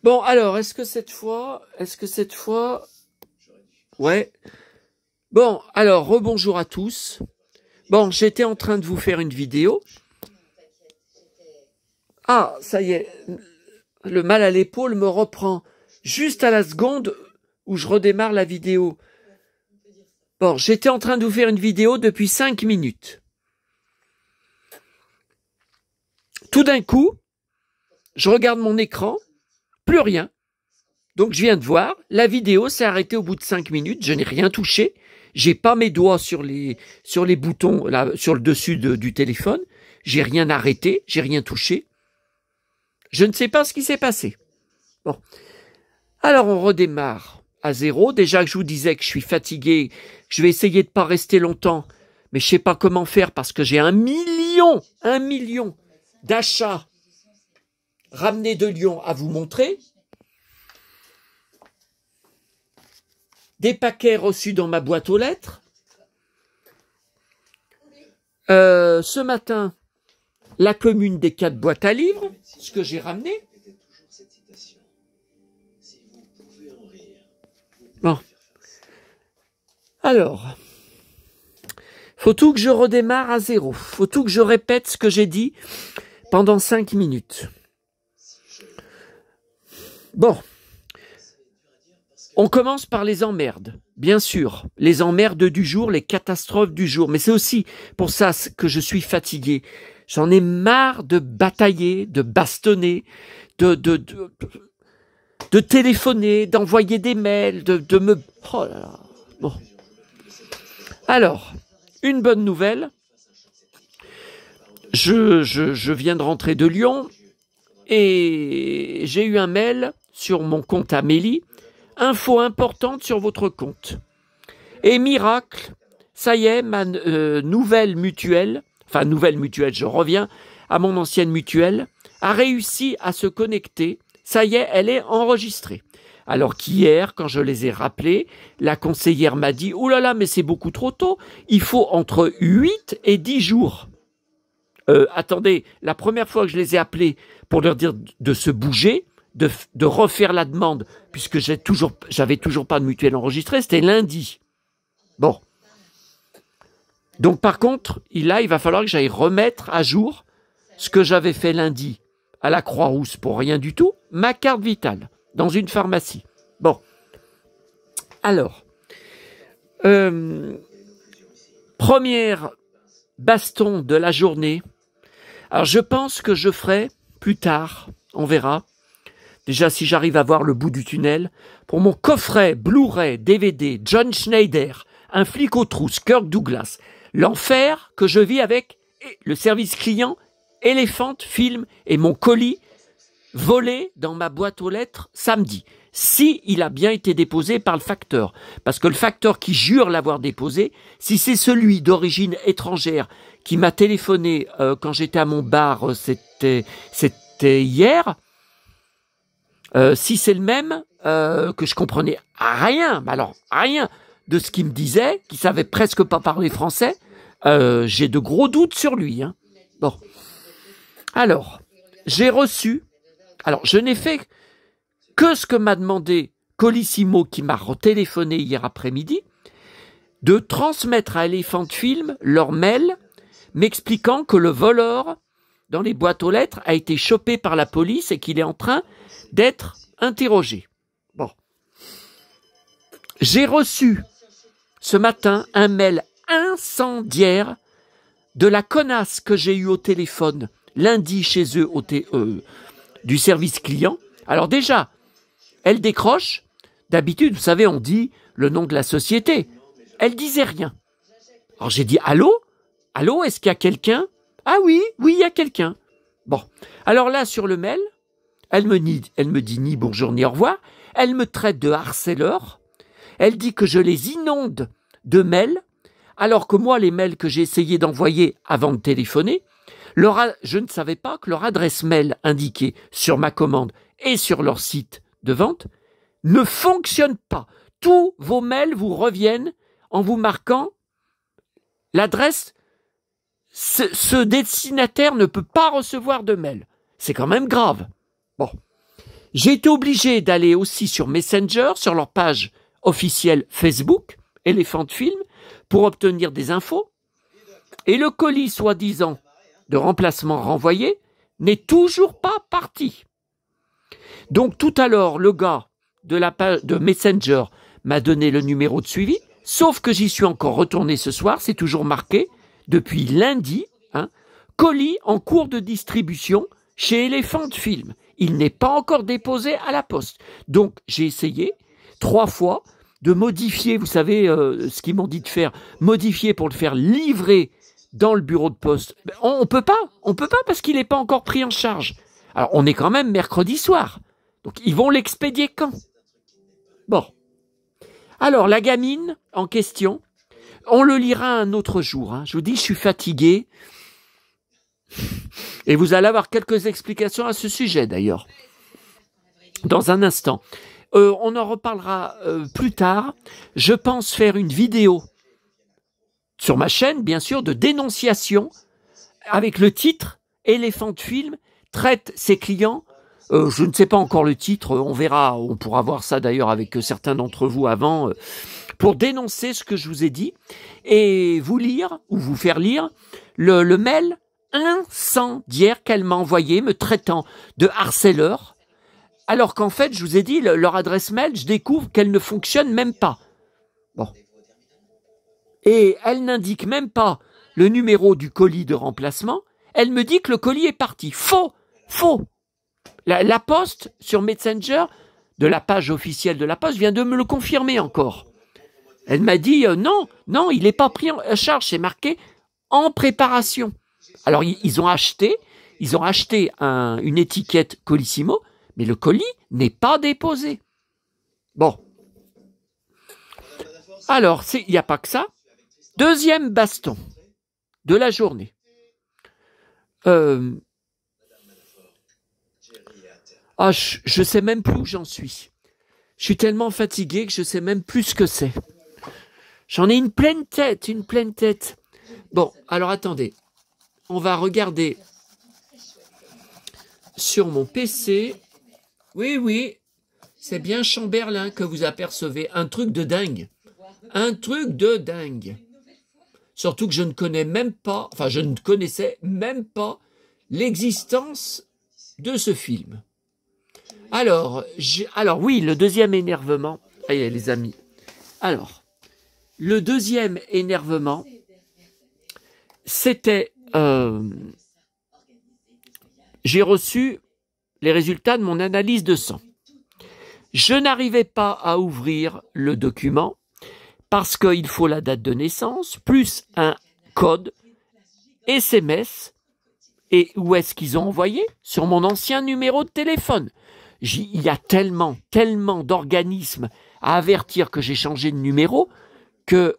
Bon, alors, est-ce que cette fois... Ouais. Bon, alors, rebonjour à tous. Bon, j'étais en train de vous faire une vidéo. Ah, ça y est, le mal à l'épaule me reprend juste à la seconde où je redémarre la vidéo. Bon, j'étais en train de vous faire une vidéo depuis 5 minutes. Tout d'un coup, je regarde mon écran, plus rien. Donc je viens de voir, la vidéo s'est arrêtée au bout de 5 minutes, je n'ai rien touché, j'ai pas mes doigts sur les boutons, là, sur le dessus du téléphone, j'ai rien arrêté, j'ai rien touché. Je ne sais pas ce qui s'est passé. Bon. Alors on redémarre à zéro. Déjà que je vous disais que je suis fatigué, je vais essayer de pas rester longtemps, mais je sais pas comment faire parce que j'ai 1 million d'achats ramenés de Lyon à vous montrer. Des paquets reçus dans ma boîte aux lettres. Ce matin, la commune des 4 boîtes à livres, ce que j'ai ramené. Bon. Alors, faut tout que je redémarre à zéro. Faut tout que je répète ce que j'ai dit pendant 5 minutes. Bon. On commence par les emmerdes, bien sûr, les emmerdes du jour, les catastrophes du jour, mais c'est aussi pour ça que je suis fatigué. J'en ai marre de batailler, de bastonner, de téléphoner, d'envoyer des mails, de me... Oh là là. Bon. Alors, une bonne nouvelle. Je viens de rentrer de Lyon et j'ai eu un mail sur mon compte Amélie. Info importante sur votre compte. Et miracle, ça y est, ma nouvelle mutuelle, je reviens à mon ancienne mutuelle, a réussi à se connecter. Ça y est, elle est enregistrée. Alors qu'hier, quand je les ai rappelés, la conseillère m'a dit « Oh là là, mais c'est beaucoup trop tôt, il faut entre 8 et 10 jours. » Attendez, la première fois que je les ai appelés pour leur dire de se bouger, de refaire la demande, puisque j'avais toujours pas de mutuelle enregistrée, c'était lundi. Bon. Donc par contre, il va falloir que j'aille remettre à jour ce que j'avais fait lundi à la Croix-Rousse pour rien du tout, ma carte vitale, dans une pharmacie. Bon. Alors, première baston de la journée. Alors je pense que je ferai plus tard, on verra, déjà si j'arrive à voir le bout du tunnel, pour mon coffret Blu-ray, DVD, John Schneider, Un flic aux trousses, Kirk Douglas, l'enfer que je vis avec le service client, Elephant Film et mon colis volé dans ma boîte aux lettres samedi. Si il a bien été déposé par le facteur, parce que le facteur qui jure l'avoir déposé, si c'est celui d'origine étrangère qui m'a téléphoné quand j'étais à mon bar, c'était hier, si c'est le même, que je comprenais rien, alors rien de ce qu'il me disait, qui savait presque pas parler français, j'ai de gros doutes sur lui. Hein. Bon. Alors, j'ai reçu, alors je n'ai fait que ce que m'a demandé Colissimo, qui m'a retéléphoné hier après-midi, de transmettre à Elephant Film leur mail m'expliquant que le voleur dans les boîtes aux lettres a été chopé par la police et qu'il est en train d'être interrogé. Bon. J'ai reçu ce matin un mail incendiaire de la connasse que j'ai eue au téléphone lundi chez eux du service client. Alors déjà, elle décroche. D'habitude, vous savez, on dit le nom de la société. Elle disait rien. Alors j'ai dit allô? Allô, est-ce qu'il y a quelqu'un? Ah oui, il y a quelqu'un. Bon. Alors là, sur le mail, elle me dit ni bonjour ni au revoir. Elle me traite de harceleur. Elle dit que je les inonde de mails, alors que moi, les mails que j'ai essayé d'envoyer avant de téléphoner, je ne savais pas que leur adresse mail indiquée sur ma commande et sur leur site de vente ne fonctionne pas. Tous vos mails vous reviennent en vous marquant l'adresse. Ce destinataire ne peut pas recevoir de mail. C'est quand même grave. Bon. J'ai été obligé d'aller aussi sur Messenger, sur leur page officielle Facebook, Elephant Film, pour obtenir des infos. Et le colis soi-disant de remplacement renvoyé n'est toujours pas parti. Donc tout à l'heure, le gars de la page de Messenger m'a donné le numéro de suivi, sauf que j'y suis encore retourné ce soir, c'est toujours marqué, depuis lundi, colis en cours de distribution chez Elephant Film. Il n'est pas encore déposé à la poste. Donc j'ai essayé 3 fois de modifier, vous savez ce qu'ils m'ont dit de faire, modifier pour le faire livrer dans le bureau de poste. On peut pas parce qu'il n'est pas encore pris en charge. Alors on est quand même mercredi soir. Donc ils vont l'expédier quand? Bon. Alors la gamine en question, on le lira un autre jour. Je vous dis, je suis fatigué. Et vous allez avoir quelques explications à ce sujet d'ailleurs. Dans un instant. On en reparlera plus tard. Je pense faire une vidéo sur ma chaîne, bien sûr, de dénonciation avec le titre « Elephant Film traite ses clients ». Je ne sais pas encore le titre, on verra, on pourra voir ça d'ailleurs avec certains d'entre vous avant, pour dénoncer ce que je vous ai dit et vous lire, ou vous faire lire, le mail incendiaire qu'elle m'a envoyé me traitant de harceleur, alors qu'en fait, je vous ai dit, leur adresse mail, je découvre qu'elle ne fonctionne même pas. Bon. Et elle n'indique même pas le numéro du colis de remplacement, elle me dit que le colis est parti. Faux! La Poste, sur Messenger, de la page officielle de la Poste, vient de me le confirmer encore. Elle m'a dit, non, il n'est pas pris en charge, c'est marqué en préparation. Alors, ils ont acheté une étiquette Colissimo, mais le colis n'est pas déposé. Bon. Alors, il n'y a pas que ça. Deuxième baston de la journée. Je ne sais même plus où j'en suis. Je suis tellement fatigué que je ne sais même plus ce que c'est. J'en ai une pleine tête. Bon, alors attendez. On va regarder sur mon PC. Oui, c'est bien Chamberlain que vous apercevez. Un truc de dingue. Surtout que je ne connaissais même pas l'existence de ce film. Alors oui, le deuxième énervement. Allez, les amis. Alors, le deuxième énervement, c'était... j'ai reçu les résultats de mon analyse de sang. Je n'arrivais pas à ouvrir le document parce qu'il faut la date de naissance, plus un code SMS. Et où est-ce qu'ils ont envoyé? Sur mon ancien numéro de téléphone. Il y a tellement d'organismes à avertir que j'ai changé de numéro que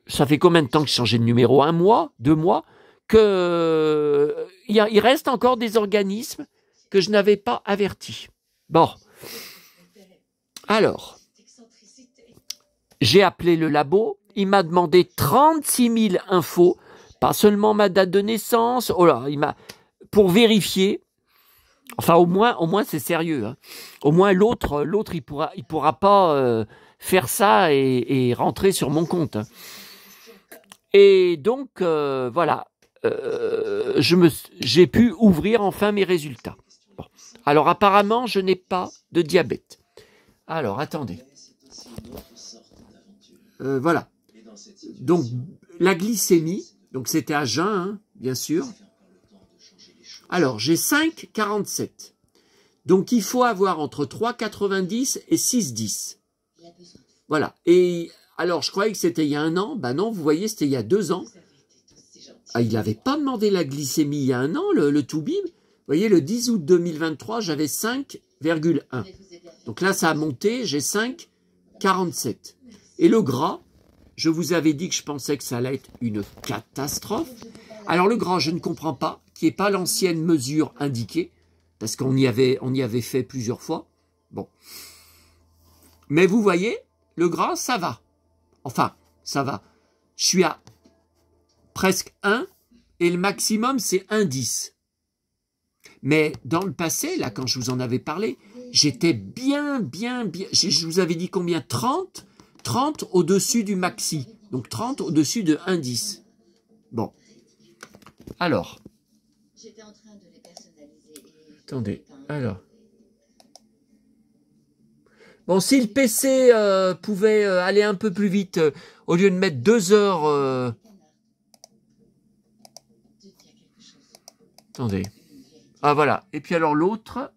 ça fait combien de temps que j'ai changé de numéro? 1 mois? 2 mois? Il reste encore des organismes que je n'avais pas avertis. Bon. Alors, j'ai appelé le labo, il m'a demandé 36 000 infos, pas seulement ma date de naissance, pour vérifier. Enfin, au moins c'est sérieux. Au moins l'autre, il pourra pas faire ça et rentrer sur mon compte. Et donc, voilà, j'ai pu ouvrir enfin mes résultats. Bon. Alors, apparemment, je n'ai pas de diabète. Alors, attendez. Voilà. Donc, la glycémie, donc c'était à jeun, bien sûr. Alors, j'ai 5,47. Donc, il faut avoir entre 3,90 et 6,10. Voilà. Et alors, je croyais que c'était il y a 1 an. Ben non, vous voyez, c'était il y a 2 ans. Ah, il n'avait pas demandé la glycémie il y a 1 an, le Toubib. Vous voyez, le 10 août 2023, j'avais 5,1. Donc là, ça a monté, j'ai 5,47. Et le gras, je vous avais dit que je pensais que ça allait être une catastrophe. Alors le gras, je ne comprends pas, qui n'est pas l'ancienne mesure indiquée, parce qu'on y avait fait plusieurs fois. Bon. Mais vous voyez, le gras, ça va. Enfin, ça va. Je suis à presque 1, et le maximum, c'est 1,10. Mais dans le passé, là, quand je vous en avais parlé, j'étais bien, je vous avais dit combien? 30 au-dessus du maxi. Donc 30 au-dessus de 1,10. Bon. Alors. Attendez, alors. Bon, si le PC pouvait aller un peu plus vite, au lieu de mettre 2 heures... Attendez. Ah, voilà. Et puis alors l'autre.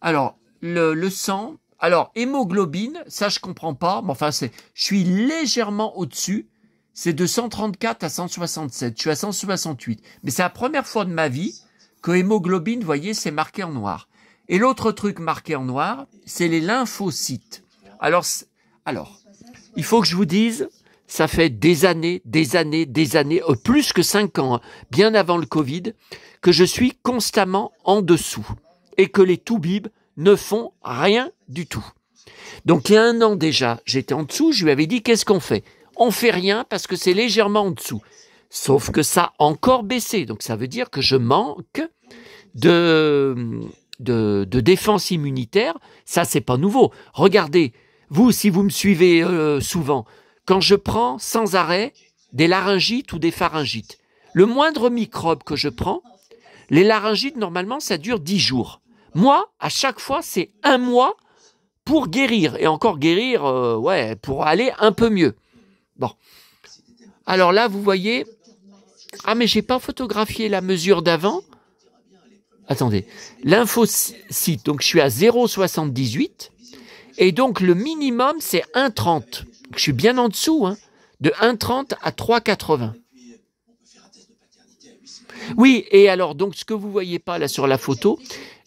Alors, le sang. Alors, hémoglobine, ça je comprends pas. Mais enfin, je suis légèrement au-dessus. C'est de 134 à 167. Je suis à 168. Mais c'est la première fois de ma vie que hémoglobine, vous voyez, c'est marqué en noir. Et l'autre truc marqué en noir, c'est les lymphocytes. Alors, il faut que je vous dise, ça fait des années, plus que 5 ans, hein, bien avant le Covid, que je suis constamment en dessous et que les toubibs ne font rien du tout. Donc il y a 1 an déjà, j'étais en dessous, je lui avais dit qu'est-ce qu'on fait? On fait rien parce que c'est légèrement en dessous. Sauf que ça a encore baissé, donc ça veut dire que je manque de défense immunitaire. Ça, c'est pas nouveau. Regardez, vous, si vous me suivez souvent, quand je prends sans arrêt des laryngites ou des pharyngites, le moindre microbe que je prends, les laryngites, normalement, ça dure 10 jours. Moi, à chaque fois, c'est 1 mois pour guérir. Et encore guérir, pour aller un peu mieux. Bon. Alors là, vous voyez... Ah, mais j'ai pas photographié la mesure d'avant. Attendez. Lymphocyte, donc je suis à 0,78. Et donc, le minimum, c'est 1,30. Je suis bien en dessous, hein, de 1,30 à 3,80. Oui, et alors, donc, ce que vous ne voyez pas là sur la photo,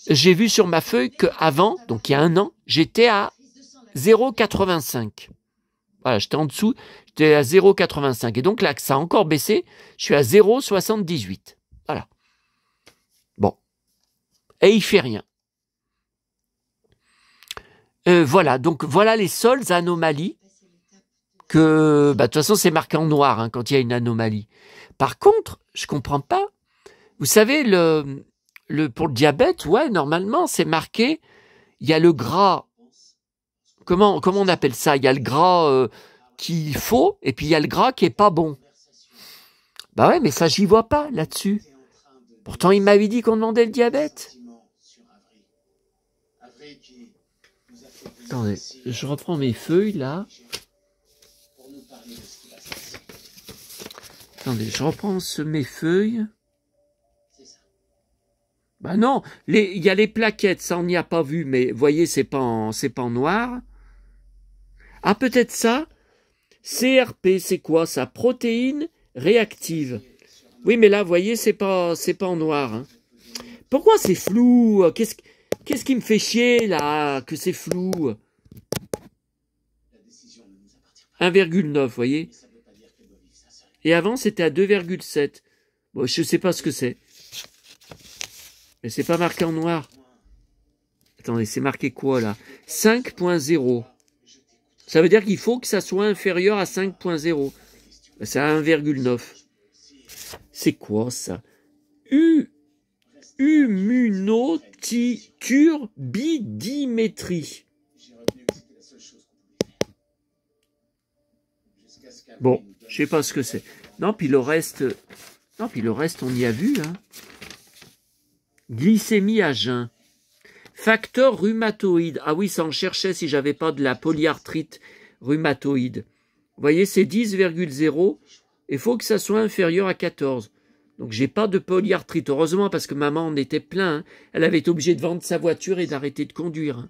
j'ai vu sur ma feuille qu'avant, donc il y a 1 an, j'étais à 0,85. Voilà, j'étais en dessous, j'étais à 0,85. Et donc là, ça a encore baissé, je suis à 0,78. Voilà. Bon. Et il fait rien. Voilà, donc voilà les seules anomalies que, de toute façon, c'est marqué en noir hein, quand il y a une anomalie. Par contre, je comprends pas. Vous savez, pour le diabète, ouais, normalement, c'est marqué, il y a le gras. Comment on appelle ça? Il y a le gras qu'il faut, et puis il y a le gras qui est pas bon. Bah ouais, mais ça, j'y vois pas là-dessus. Pourtant, il m'avait dit qu'on demandait le diabète. Attendez, je reprends mes feuilles là. Attendez, je reprends mes feuilles. Bah non, il y a les plaquettes, ça on n'y a pas vu, mais vous voyez, c'est pas en noir. Ah, peut-être ça. CRP, c'est quoi ça? Protéine réactive. Oui, mais là, vous voyez, c'est pas en noir. Hein. Pourquoi c'est flou? Qu'est-ce qui me fait chier, là, que c'est flou? 1,9, vous voyez? Et avant, c'était à 2,7. Bon, je sais pas ce que c'est. Mais c'est pas marqué en noir. Attendez, c'est marqué quoi, là? 5.0. Ça veut dire qu'il faut que ça soit inférieur à 5.0. C'est à 1,9. C'est quoi, ça? Immunoturbidimétrie. Bon, je sais pas ce que c'est. Non, puis le reste, on y a vu. Hein. Glycémie à jeun. Facteur rhumatoïde. Ah oui, ça en cherchait si j'avais pas de la polyarthrite rhumatoïde. Vous voyez, c'est 10,0. Il faut que ça soit inférieur à 14. Donc, j'ai pas de polyarthrite. Heureusement, parce que maman en était plein. Hein. Elle avait été obligée de vendre sa voiture et d'arrêter de conduire. Hein.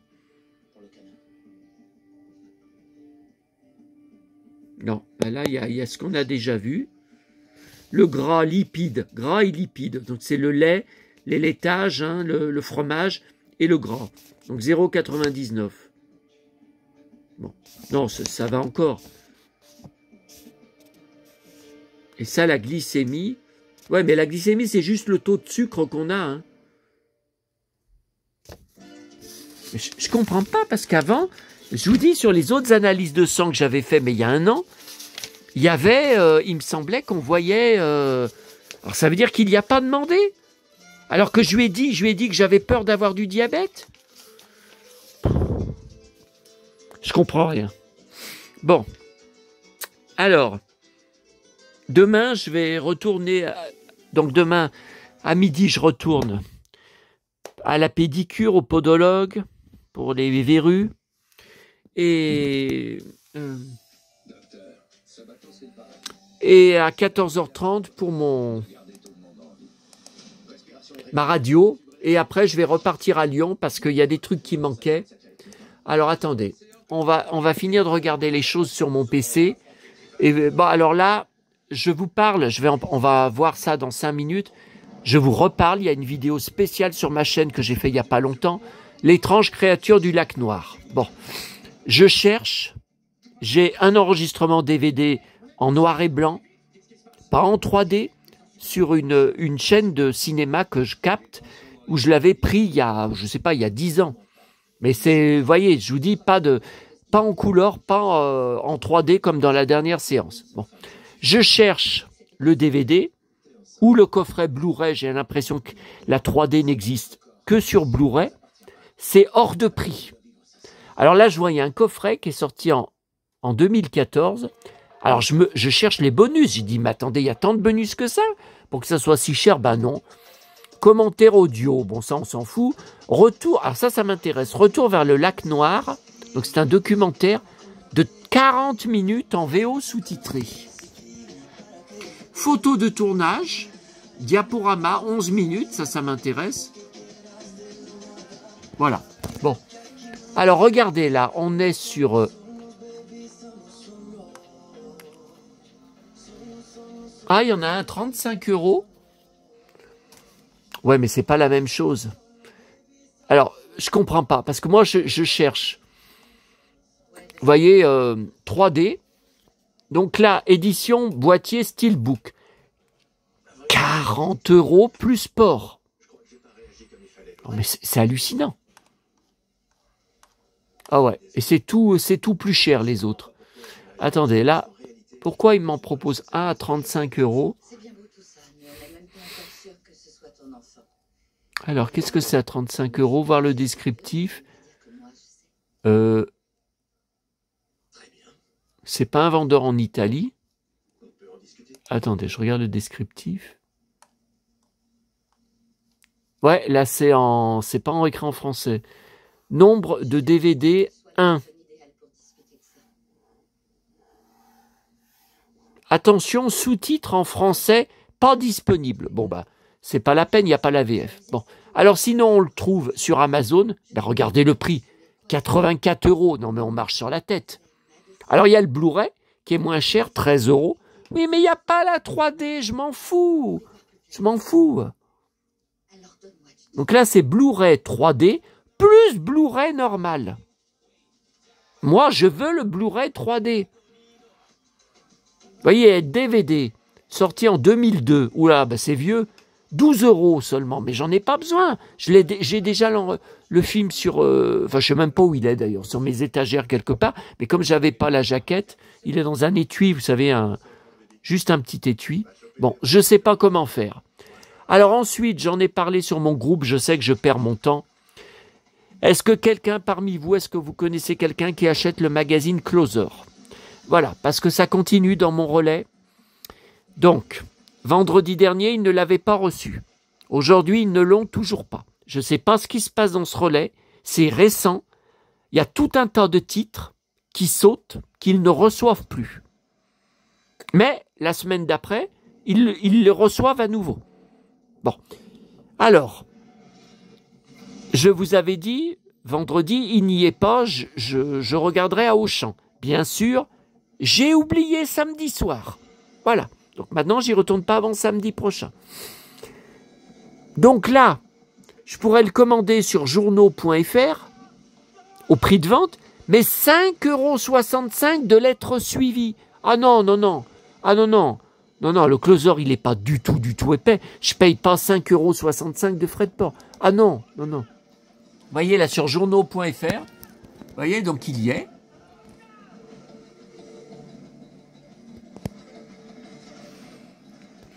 Non, ben là, il y a ce qu'on a déjà vu. Le gras lipide. Gras et lipide. Donc, c'est le lait, les laitages, hein, le fromage et le gras. Donc, 0,99. Bon, non, ça va encore. Et ça, la glycémie... Ouais, mais la glycémie, c'est juste le taux de sucre qu'on a. Hein. Je comprends pas, parce qu'avant, je vous dis, sur les autres analyses de sang que j'avais fait, mais il y a 1 an, il y avait, il me semblait qu'on voyait... alors, ça veut dire qu'il n'y a pas demandé. Alors que je lui ai dit que j'avais peur d'avoir du diabète. Je comprends rien. Bon. Alors, demain, je vais retourner. Donc demain, à midi, je retourne à la pédicure, au podologue, pour les verrues. Et à 14h30 pour ma radio. Et après, je vais repartir à Lyon parce qu'il y a des trucs qui manquaient. Alors, attendez. On va finir de regarder les choses sur mon PC. Et bon, alors là, je vous parle. On va voir ça dans 5 minutes. Je vous reparle. Il y a une vidéo spéciale sur ma chaîne que j'ai fait il n'y a pas longtemps. L'étrange créature du lac Noir. Bon. Je cherche. J'ai un enregistrement DVD en noir et blanc. Pas en 3D. Sur une chaîne de cinéma que je capte. Où je l'avais pris il y a 10 ans. Mais c'est, vous voyez, je vous dis, pas en couleur, pas en 3D comme dans la dernière séance. Bon. Je cherche le DVD ou le coffret Blu-ray. J'ai l'impression que la 3D n'existe que sur Blu-ray. C'est hors de prix. Alors là, je vois, il y a un coffret qui est sorti en 2014. Alors je cherche les bonus. J'ai dit, mais attendez, il y a tant de bonus que ça pour que ça soit si cher? Ben non. Commentaire audio, bon ça on s'en fout. Retour, alors ça m'intéresse. Retour vers le lac Noir. Donc c'est un documentaire de 40 minutes en VO sous-titré. Photo de tournage, diaporama, 11 minutes, ça m'intéresse. Voilà, bon. Alors regardez là, on est sur... Ah, il y en a un, 35 €. Ouais, mais c'est pas la même chose. Alors, je comprends pas, parce que moi, je cherche. Vous voyez, 3D. Donc là, édition boîtier Steelbook. 40 € plus port. Non, mais c'est hallucinant. Ah ouais, et c'est tout plus cher, les autres. Attendez, là, pourquoi ils m'en proposent un à 35 €? Alors, qu'est-ce que c'est à 35 €? Voir le descriptif. C'est pas un vendeur en Italie. Attendez, je regarde le descriptif. Ouais, là c'est pas en écran français. Nombre de DVD 1. Attention, sous-titres en français pas disponible. Bon bah, c'est pas la peine, il n'y a pas la VF. Bon, alors sinon on le trouve sur Amazon. Ben, regardez le prix, 84 €. Non mais on marche sur la tête. Alors il y a le Blu-ray qui est moins cher, 13 €. Oui mais il n'y a pas la 3D, je m'en fous. Je m'en fous. Donc là c'est Blu-ray 3D plus Blu-ray normal. Moi je veux le Blu-ray 3D. Vous voyez, DVD, sorti en 2002. Oula, ben c'est vieux. 12 € seulement, mais j'en ai pas besoin. J'ai déjà le film sur... Enfin, je sais même pas où il est d'ailleurs, sur mes étagères quelque part. Mais comme j'avais pas la jaquette, il est dans un étui, vous savez, juste un petit étui. Bon, je sais pas comment faire. Alors ensuite, j'en ai parlé sur mon groupe, je sais que je perds mon temps. Est-ce que quelqu'un parmi vous, est-ce que vous connaissez quelqu'un qui achète le magazine Closer? Voilà, parce que ça continue dans mon relais. Donc, vendredi dernier, ils ne l'avaient pas reçu. Aujourd'hui, ils ne l'ont toujours pas. Je ne sais pas ce qui se passe dans ce relais. C'est récent. Il y a tout un tas de titres qui sautent, qu'ils ne reçoivent plus. Mais la semaine d'après, ils le reçoivent à nouveau. Bon. Alors, je vous avais dit, vendredi, il n'y est pas, je regarderai à Auchan. Bien sûr, j'ai oublié samedi soir. Voilà. Donc maintenant, j'y retourne pas avant samedi prochain. Donc là, je pourrais le commander sur journaux.fr au prix de vente, mais 5,65 € de lettres suivies. Ah non, non, non. Ah non, non. Non, non, le closer, il n'est pas du tout épais. Je paye pas 5,65 € de frais de port. Ah non, non, non. Vous voyez là sur journaux.fr, vous voyez, donc il y est.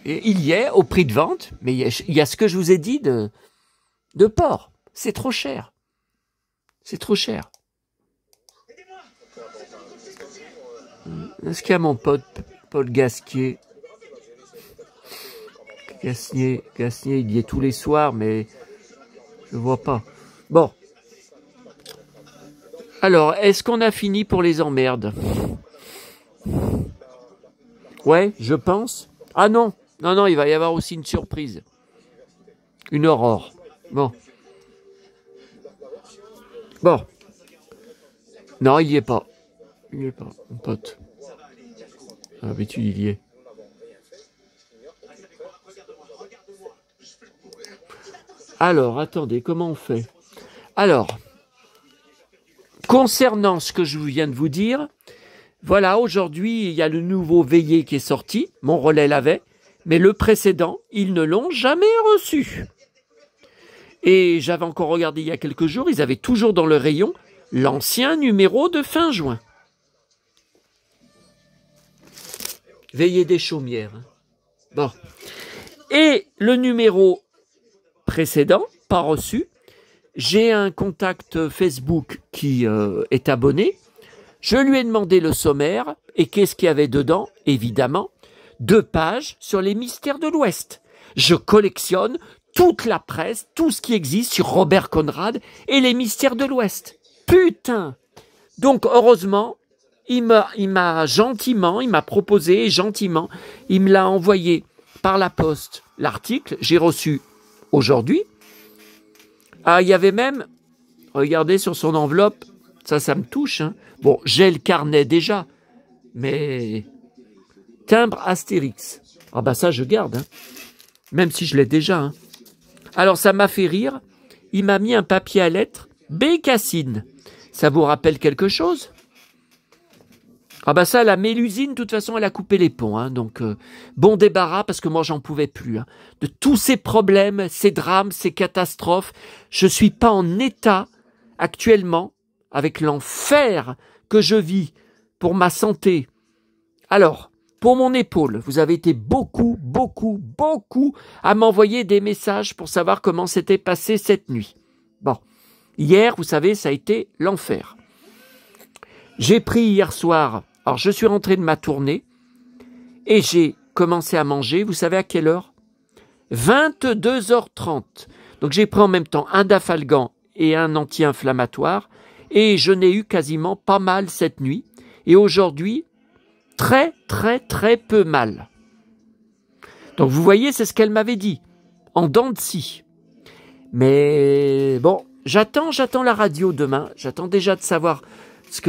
Et il y est au prix de vente, mais il y a ce que je vous ai dit de porc. C'est trop cher. C'est trop cher. Est-ce qu'il y a mon pote Paul Gasquier? Gasnier, il y est tous les soirs, mais je vois pas. Bon. Alors, est-ce qu'on a fini pour les emmerdes? Ouais, je pense. Ah non, non, il va y avoir aussi une surprise. Une aurore. Bon. Bon. Non, il y est pas. Il y est pas, mon pote. À l'habitude, il y est. Alors, attendez, comment on fait? Alors, concernant ce que je viens de vous dire, voilà, aujourd'hui, il y a le nouveau Veillé qui est sorti. Mon relais l'avait. Mais le précédent, ils ne l'ont jamais reçu. Et j'avais encore regardé il y a quelques jours, ils avaient toujours dans le rayon l'ancien numéro de fin juin. Veillé des Chaumières. Bon. Et le numéro précédent, pas reçu. J'ai un contact Facebook qui est abonné. Je lui ai demandé le sommaire. Et qu'est-ce qu'il y avait dedans? Évidemment, 2 pages sur les mystères de l'Ouest. Je collectionne toute la presse, tout ce qui existe sur Robert Conrad et les mystères de l'Ouest. Putain! Donc, heureusement, il m'a proposé gentiment, il me l'a envoyé par la poste, l'article, j'ai reçu aujourd'hui. Ah, il y avait même, regardez sur son enveloppe, ça me touche, hein. Bon, j'ai le carnet déjà, mais timbre Astérix. Ah bah ça, je garde, hein. Même si je l'ai déjà, hein. Alors, ça m'a fait rire. Il m'a mis un papier à lettres. Bécassine. Ça vous rappelle quelque chose? Ah bah ça, la Mélusine, de toute façon, elle a coupé les ponts. Hein, donc, bon débarras, parce que moi, j'en pouvais plus. Hein. De tous ces problèmes, ces drames, ces catastrophes, je suis pas en état, actuellement, avec l'enfer que je vis pour ma santé. Alors, pour mon épaule, vous avez été beaucoup à m'envoyer des messages pour savoir comment s'était passé cette nuit. Bon, hier, vous savez, ça a été l'enfer. J'ai pris hier soir, alors je suis rentré de ma tournée et j'ai commencé à manger, vous savez à quelle heure? 22h30. Donc j'ai pris en même temps un Dafalgan et un anti-inflammatoire et je n'ai eu quasiment pas mal cette nuit. Et aujourd'hui, très peu mal. Donc vous voyez, c'est ce qu'elle m'avait dit, en dents de scie. Mais bon, j'attends la radio demain. J'attends déjà de savoir ce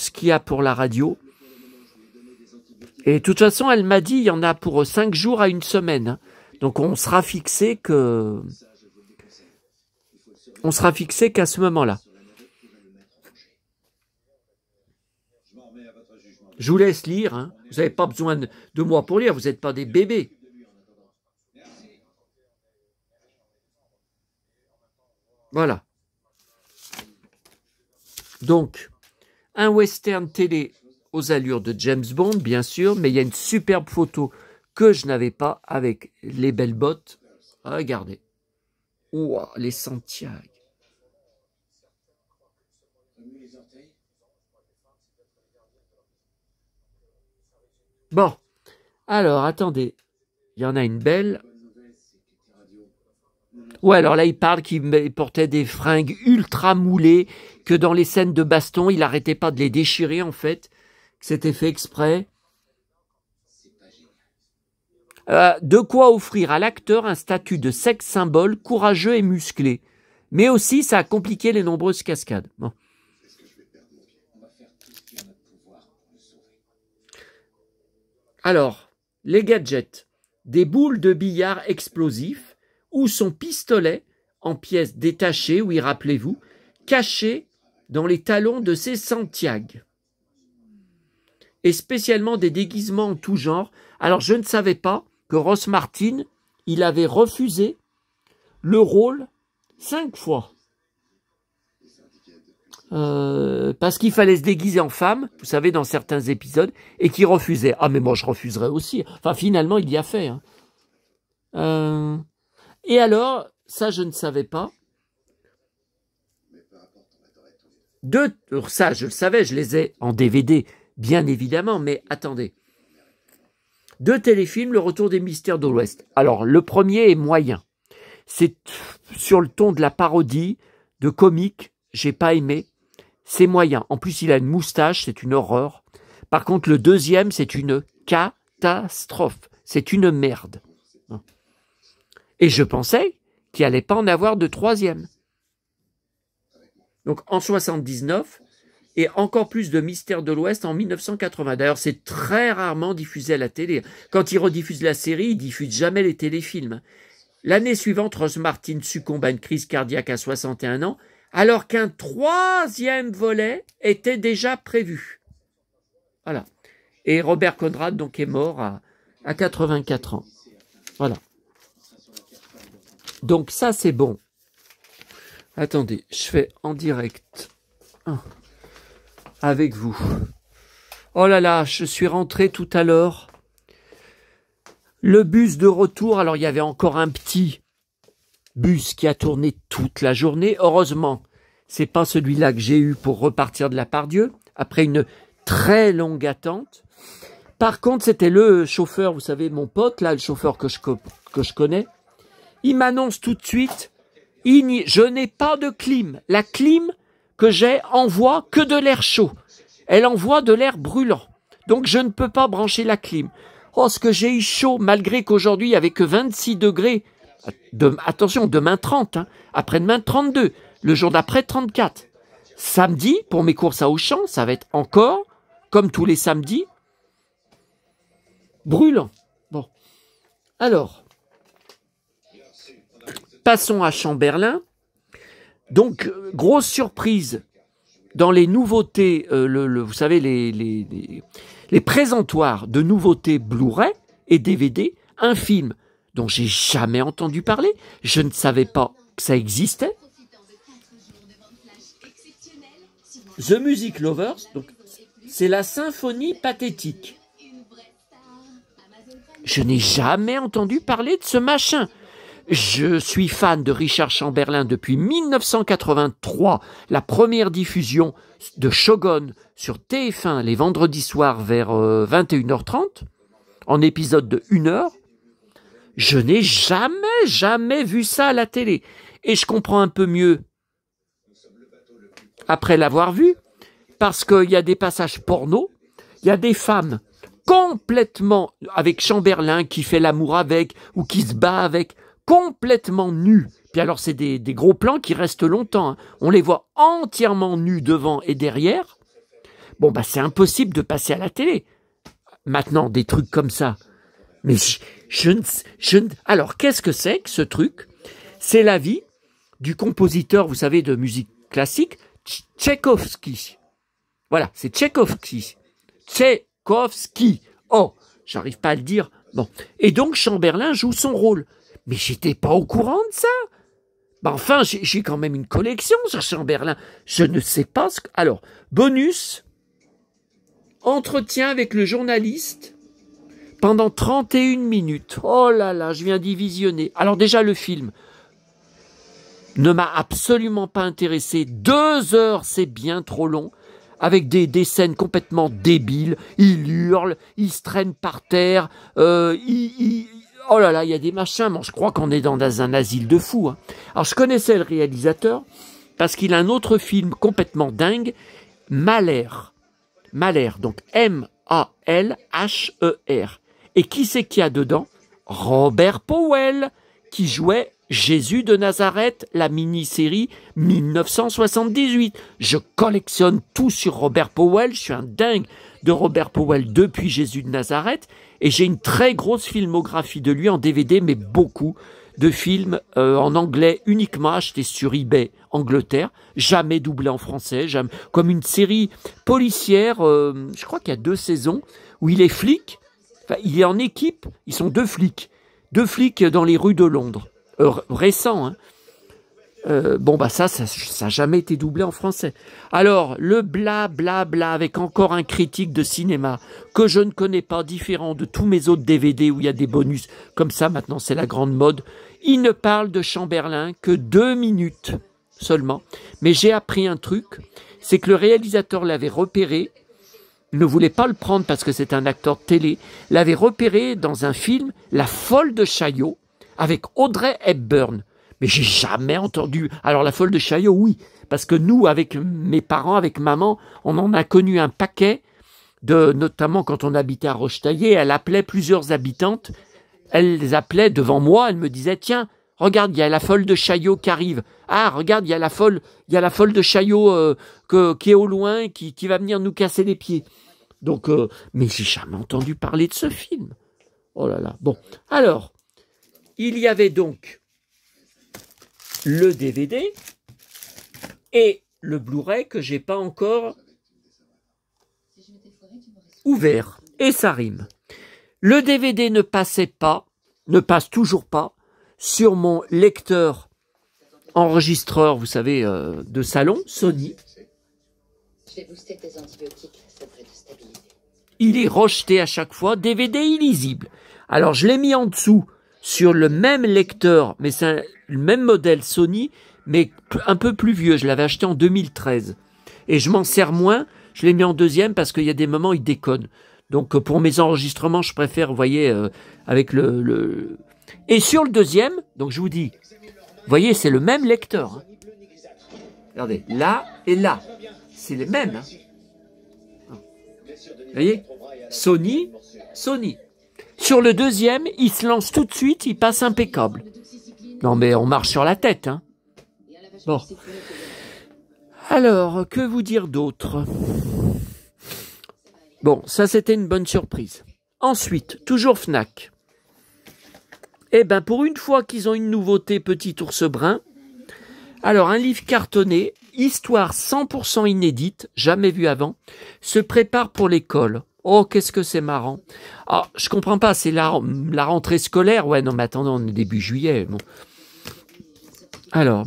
qu'il y a pour la radio. Et de toute façon, elle m'a dit, il y en a pour 5 jours à 1 semaine. Hein. Donc on sera fixé qu'à ce moment-là. Je vous laisse lire, hein. Vous n'avez pas besoin de moi pour lire, vous n'êtes pas des bébés. Voilà. Donc, un western télé aux allures de James Bond, bien sûr, mais il y a une superbe photo que je n'avais pas avec les belles bottes. Regardez. Ouah, les Santiago. Bon, alors, attendez. Il y en a une belle. Ouais, alors là, il parle qu'il portait des fringues ultra moulées, que dans les scènes de baston, il n'arrêtait pas de les déchirer, en fait. Que c'était fait exprès. De quoi offrir à l'acteur un statut de sexe symbole courageux et musclé. Mais aussi, ça a compliqué les nombreuses cascades. Bon. Alors, les gadgets. Des boules de billard explosifs ou son pistolet en pièces détachées, oui, rappelez-vous, caché dans les talons de ses Santiago. Et spécialement des déguisements en tout genre. Alors, je ne savais pas que Ross Martin, il avait refusé le rôle 5 fois. Parce qu'il fallait se déguiser en femme, vous savez, dans certains épisodes, et qu'il refusait. Ah, mais moi, je refuserais aussi. Enfin, finalement, il y a fait. Hein. Et alors, ça je ne savais pas. Ça je le savais, je les ai en DVD, bien évidemment, mais attendez. 2 téléfilms, Le Retour des Mystères de l'Ouest. Alors, le premier est moyen. C'est sur le ton de la parodie, de comique, j'ai pas aimé. C'est moyen. En plus, il a une moustache, c'est une horreur. Par contre, le deuxième, c'est une catastrophe. C'est une merde. Et je pensais qu'il allait pas en avoir de troisième. Donc, en 79, et encore plus de Mystères de l'Ouest en 1980. D'ailleurs, c'est très rarement diffusé à la télé. Quand ils rediffusent la série, ils diffusent jamais les téléfilms. L'année suivante, Ross Martin succombe à une crise cardiaque à 61 ans, alors qu'un 3e volet était déjà prévu. Voilà. Et Robert Conrad, donc, est mort à 84 ans. Voilà. Donc, ça, c'est bon. Attendez, je fais en direct. Avec vous. Oh là là, je suis rentré tout à l'heure. Le bus de retour, alors il y avait encore un petit bus qui a tourné toute la journée. Heureusement, c'est pas celui-là que j'ai eu pour repartir de la Pardieu, après une très longue attente. Par contre, c'était le chauffeur, vous savez, mon pote, là, le chauffeur que je connais. Il m'annonce tout de suite, je n'ai pas de clim. La clim que j'ai envoie que de l'air chaud. Elle envoie de l'air brûlant. Donc je ne peux pas brancher la clim. Oh, ce que j'ai eu chaud, malgré qu'aujourd'hui il n'y avait que 26 degrés. Attention, demain 30, hein. Après-demain 32, le jour d'après 34. Samedi, pour mes courses à Auchan, ça va être encore, comme tous les samedis, brûlant. Bon. Alors, passons à Chamberlain. Donc, grosse surprise dans les nouveautés, vous savez, les présentoirs de nouveautés Blu-ray et DVD, un film dont j'ai jamais entendu parler, je ne savais pas que ça existait. The Music Lovers, donc c'est la symphonie pathétique. Je n'ai jamais entendu parler de ce machin. Je suis fan de Richard Chamberlain depuis 1983, la première diffusion de Shogun sur TF1 les vendredis soirs vers 21h30, en épisode de 1 heure. Je n'ai jamais vu ça à la télé. Et je comprends un peu mieux après l'avoir vu, parce qu'il y a des passages porno, il y a des femmes complètement, avec Chamberlain qui fait l'amour avec, ou qui se bat avec, complètement nus. Puis alors c'est des gros plans qui restent longtemps, hein. On les voit entièrement nus devant et derrière. Bon bah c'est impossible de passer à la télé. Maintenant des trucs comme ça. Mais alors qu'est-ce que c'est que ce truc? C'est la vie du compositeur, vous savez, de musique classique, Tchaïkovski. Voilà, c'est Tchaïkovski. Tchaïkovski. Oh, j'arrive pas à le dire. Bon. Et donc Chamberlain joue son rôle. Mais j'étais pas au courant de ça. Ben enfin, j'ai quand même une collection sur Chamberlain. Je ne sais pas ce que... Alors, bonus, entretien avec le journaliste pendant 31 minutes. Oh là là, je viens d'y visionner. Alors déjà, le film ne m'a absolument pas intéressé. 2 heures, c'est bien trop long. Avec des scènes complètement débiles. Il hurle, il se traîne par terre, oh là là, il y a des machins. Bon, je crois qu'on est dans un asile de fous, hein. Alors, je connaissais le réalisateur parce qu'il a un autre film complètement dingue, Mahler. Mahler, donc M-A-L-H-E-R. Et qui c'est qu'il y a dedans? Robert Powell, qui jouait Jésus de Nazareth, la mini-série 1978. Je collectionne tout sur Robert Powell. Je suis un dingue de Robert Powell depuis Jésus de Nazareth. Et j'ai une très grosse filmographie de lui en DVD, mais beaucoup de films en anglais uniquement achetés sur eBay Angleterre, jamais doublés en français, jamais, comme une série policière, je crois qu'il y a 2 saisons, où il est flic, enfin, il est en équipe, ils sont 2 flics dans les rues de Londres, récents, hein. Bon, bah ça n'a jamais été doublé en français. Alors, le bla bla bla avec encore un critique de cinéma que je ne connais pas, différent de tous mes autres DVD où il y a des bonus. Comme ça, maintenant, c'est la grande mode. Il ne parle de Chamberlain que 2 minutes seulement. Mais j'ai appris un truc, c'est que le réalisateur l'avait repéré, ne voulait pas le prendre parce que c'est un acteur de télé, l'avait repéré dans un film, La Folle de Chaillot, avec Audrey Hepburn. Mais j'ai jamais entendu. Alors la Folle de Chaillot, oui, parce que nous, avec mes parents, avec maman, on en a connu un paquet, notamment quand on habitait à Rochetaillé, elle appelait plusieurs habitantes, elle les appelait devant moi, elle me disait, tiens, regarde, il y a la Folle de Chaillot qui arrive. Ah, regarde, il y a la folle de Chaillot qui est au loin, qui va venir nous casser les pieds. Donc, mais j'ai jamais entendu parler de ce film. Oh là là. Bon, alors, il y avait donc le DVD et le Blu-ray que j'ai pas encore ouvert. Et ça rime. Le DVD ne passe toujours pas sur mon lecteur enregistreur, vous savez, de salon, Sony. Il est rejeté à chaque fois, DVD illisible. Alors je l'ai mis en dessous sur le même lecteur, mais c'est le même modèle Sony, mais un peu plus vieux. Je l'avais acheté en 2013. Et je m'en sers moins, je l'ai mis en deuxième parce qu'il y a des moments où il déconne. Donc pour mes enregistrements, je préfère, vous voyez, avec le... Et sur le deuxième, donc je vous dis, vous voyez, c'est le même lecteur. Hein. Regardez, là et là, c'est les mêmes. Hein. Vous voyez, Sony. Sur le deuxième, il se lance tout de suite, il passe impeccable. Non mais on marche sur la tête. Hein. Bon. Alors, que vous dire d'autre? Bon, ça c'était une bonne surprise. Ensuite, toujours Fnac. Eh ben, pour une fois qu'ils ont une nouveauté, Petit ours brun. Alors, un livre cartonné, histoire 100% inédite, jamais vue avant, se prépare pour l'école. Oh, qu'est-ce que c'est marrant. Ah, je comprends pas, c'est la rentrée scolaire. Ouais, non, mais attendez, on est début juillet. Bon. Alors.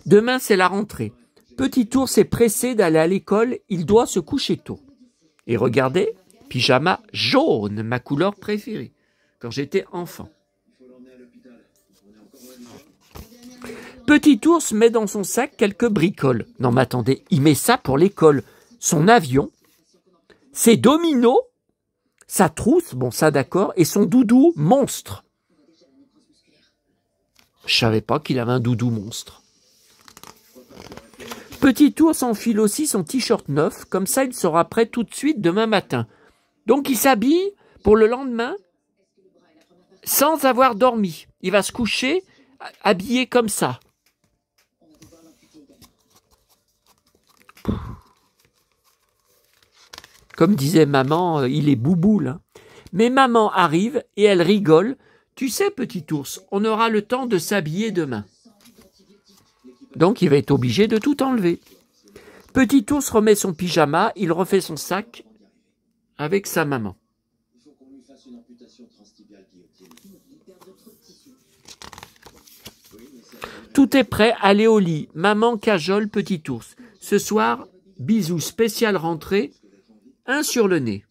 Demain, c'est la rentrée. Petit ours est pressé d'aller à l'école, il doit se coucher tôt. Et regardez, pyjama jaune, ma couleur préférée, quand j'étais enfant. Petit ours met dans son sac quelques bricoles. Non mais attendez, il met ça pour l'école. Son avion, ses dominos, sa trousse, bon ça d'accord, et son doudou monstre. Je savais pas qu'il avait un doudou monstre. Petit ours enfile aussi son t-shirt neuf, comme ça il sera prêt tout de suite demain matin. Donc il s'habille pour le lendemain sans avoir dormi. Il va se coucher habillé comme ça. Comme disait maman, il est bouboule. Hein. Mais maman arrive et elle rigole. Tu sais, petit ours, on aura le temps de s'habiller demain. Donc il va être obligé de tout enlever. Petit ours remet son pyjama, il refait son sac avec sa maman. Tout est prêt, allez au lit. Maman cajole petit ours. Ce soir, bisous spécial rentrée, un sur le nez.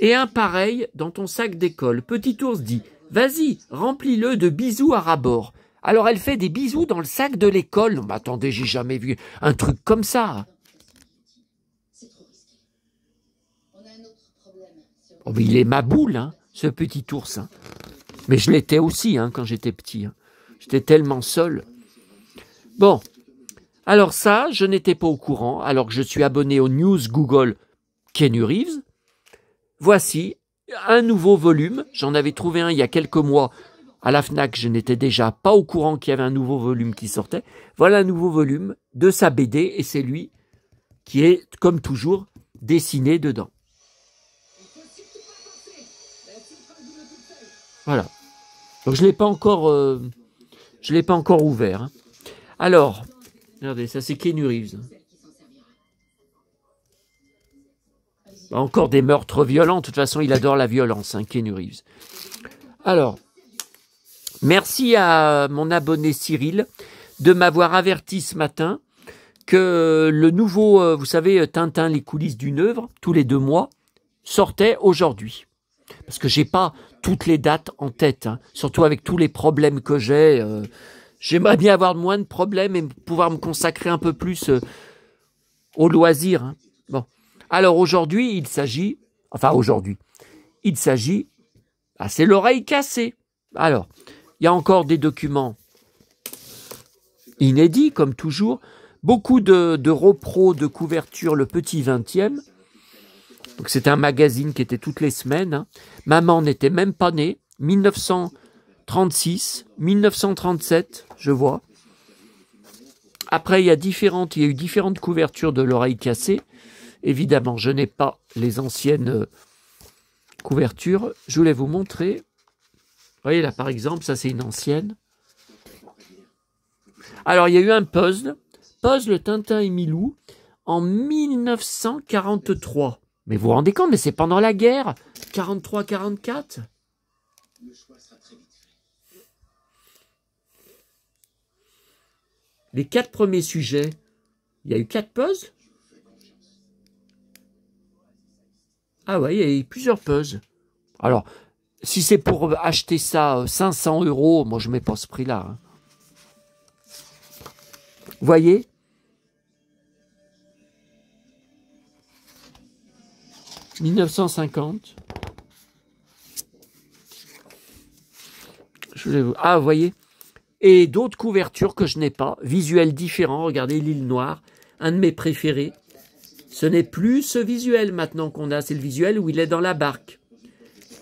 Et un pareil dans ton sac d'école. Petit ours dit, vas-y, remplis-le de bisous à ras-bord. Alors elle fait des bisous dans le sac de l'école. Non mais attendez, j'ai jamais vu un truc comme ça. Oh, mais il est ma boule, hein, ce petit ours. Hein. Mais je l'étais aussi hein, quand j'étais petit. Hein. J'étais tellement seul. Bon, alors ça, je n'étais pas au courant, alors que je suis abonné aux news Google Keanu Reeves. Voici un nouveau volume. J'en avais trouvé un il y a quelques mois à la Fnac. Je n'étais déjà pas au courant qu'il y avait un nouveau volume qui sortait. Voilà un nouveau volume de sa BD et c'est lui qui est, comme toujours, dessiné dedans. Voilà. Donc je l'ai pas encore ouvert. Hein. Alors, regardez, ça c'est Keanu Reeves. Encore des meurtres violents. De toute façon, il adore la violence, hein, Keanu Reeves. Alors, merci à mon abonné Cyril de m'avoir averti ce matin que le nouveau, vous savez, Tintin, les coulisses d'une œuvre, tous les 2 mois, sortait aujourd'hui. Parce que j'ai pas toutes les dates en tête, hein, surtout avec tous les problèmes que j'ai. J'aimerais bien avoir moins de problèmes et pouvoir me consacrer un peu plus au loisir. Hein. Bon. Alors aujourd'hui, il s'agit, c'est l'oreille cassée. Alors, il y a encore des documents inédits, comme toujours. Beaucoup de repros de couverture, le petit 20e. Donc c'était un magazine qui était toutes les semaines. Hein. Maman n'était même pas née. 1936, 1937, je vois. Après, il y a eu différentes couvertures de l'oreille cassée. Évidemment, je n'ai pas les anciennes couvertures. Je voulais vous montrer. Vous voyez là, par exemple, ça c'est une ancienne. Alors, il y a eu un puzzle Tintin et Milou en 1943. Mais vous vous rendez compte, mais c'est pendant la guerre, 43-44. Les 4 premiers sujets, il y a eu 4 puzzles. Ah ouais, il y a eu plusieurs puzzles. Alors, si c'est pour acheter ça 500 €, moi je mets pas ce prix-là. Hein. Vous voyez ? « 1950. » Ah, vous voyez ? Et d'autres couvertures que je n'ai pas, visuels différents. Regardez l'île Noire, un de mes préférés. Ce n'est plus ce visuel maintenant qu'on a, c'est le visuel où il est dans la barque.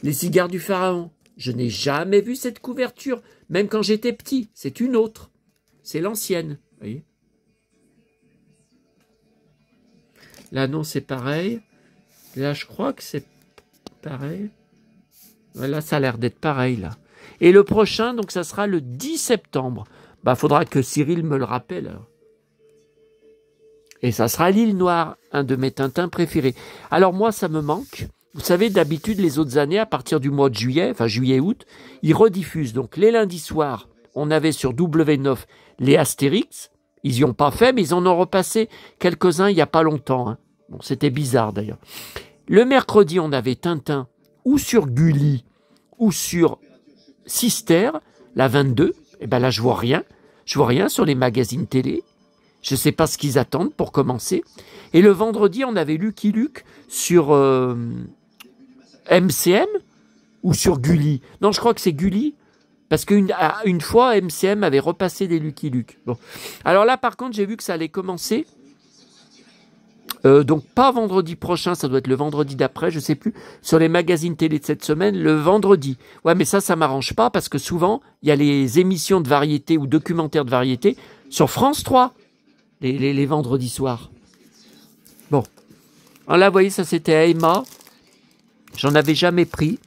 Les cigares du pharaon. Je n'ai jamais vu cette couverture, même quand j'étais petit. C'est une autre. C'est l'ancienne. Vous voyez ? Là, non, c'est pareil. Là, je crois que c'est pareil. Là, ça a l'air d'être pareil, là. Et le prochain, donc, ça sera le 10 septembre. Bah, faudra que Cyril me le rappelle. Alors. Et ça sera l'île Noire, un de mes Tintins préférés. Alors, moi, ça me manque. Vous savez, d'habitude, les autres années, à partir du mois de juillet, enfin juillet-août, ils rediffusent. Donc, les lundis soirs, on avait sur W9 les Astérix. Ils y ont pas fait, mais ils en ont repassé quelques-uns il n'y a pas longtemps. Hein. Bon, c'était bizarre, d'ailleurs. Le mercredi, on avait Tintin ou sur Gulli ou sur Sister, la 22. Et ben là, je vois rien. Je vois rien sur les magazines télé. Je ne sais pas ce qu'ils attendent pour commencer. Et le vendredi, on avait Lucky Luke sur MCM ou sur Gulli. Non, je crois que c'est Gulli. Parce qu'une fois, MCM avait repassé des Lucky Luke. Bon. Alors là, par contre, j'ai vu que ça allait commencer. Donc pas vendredi prochain, ça doit être le vendredi d'après, je sais plus, sur les magazines télé de cette semaine, le vendredi. Ouais, mais ça m'arrange pas parce que souvent, il y a les émissions de variété ou documentaires de variété sur France 3, les vendredis soirs. Bon. Alors là, vous voyez, ça c'était à Emma. J'en avais jamais pris.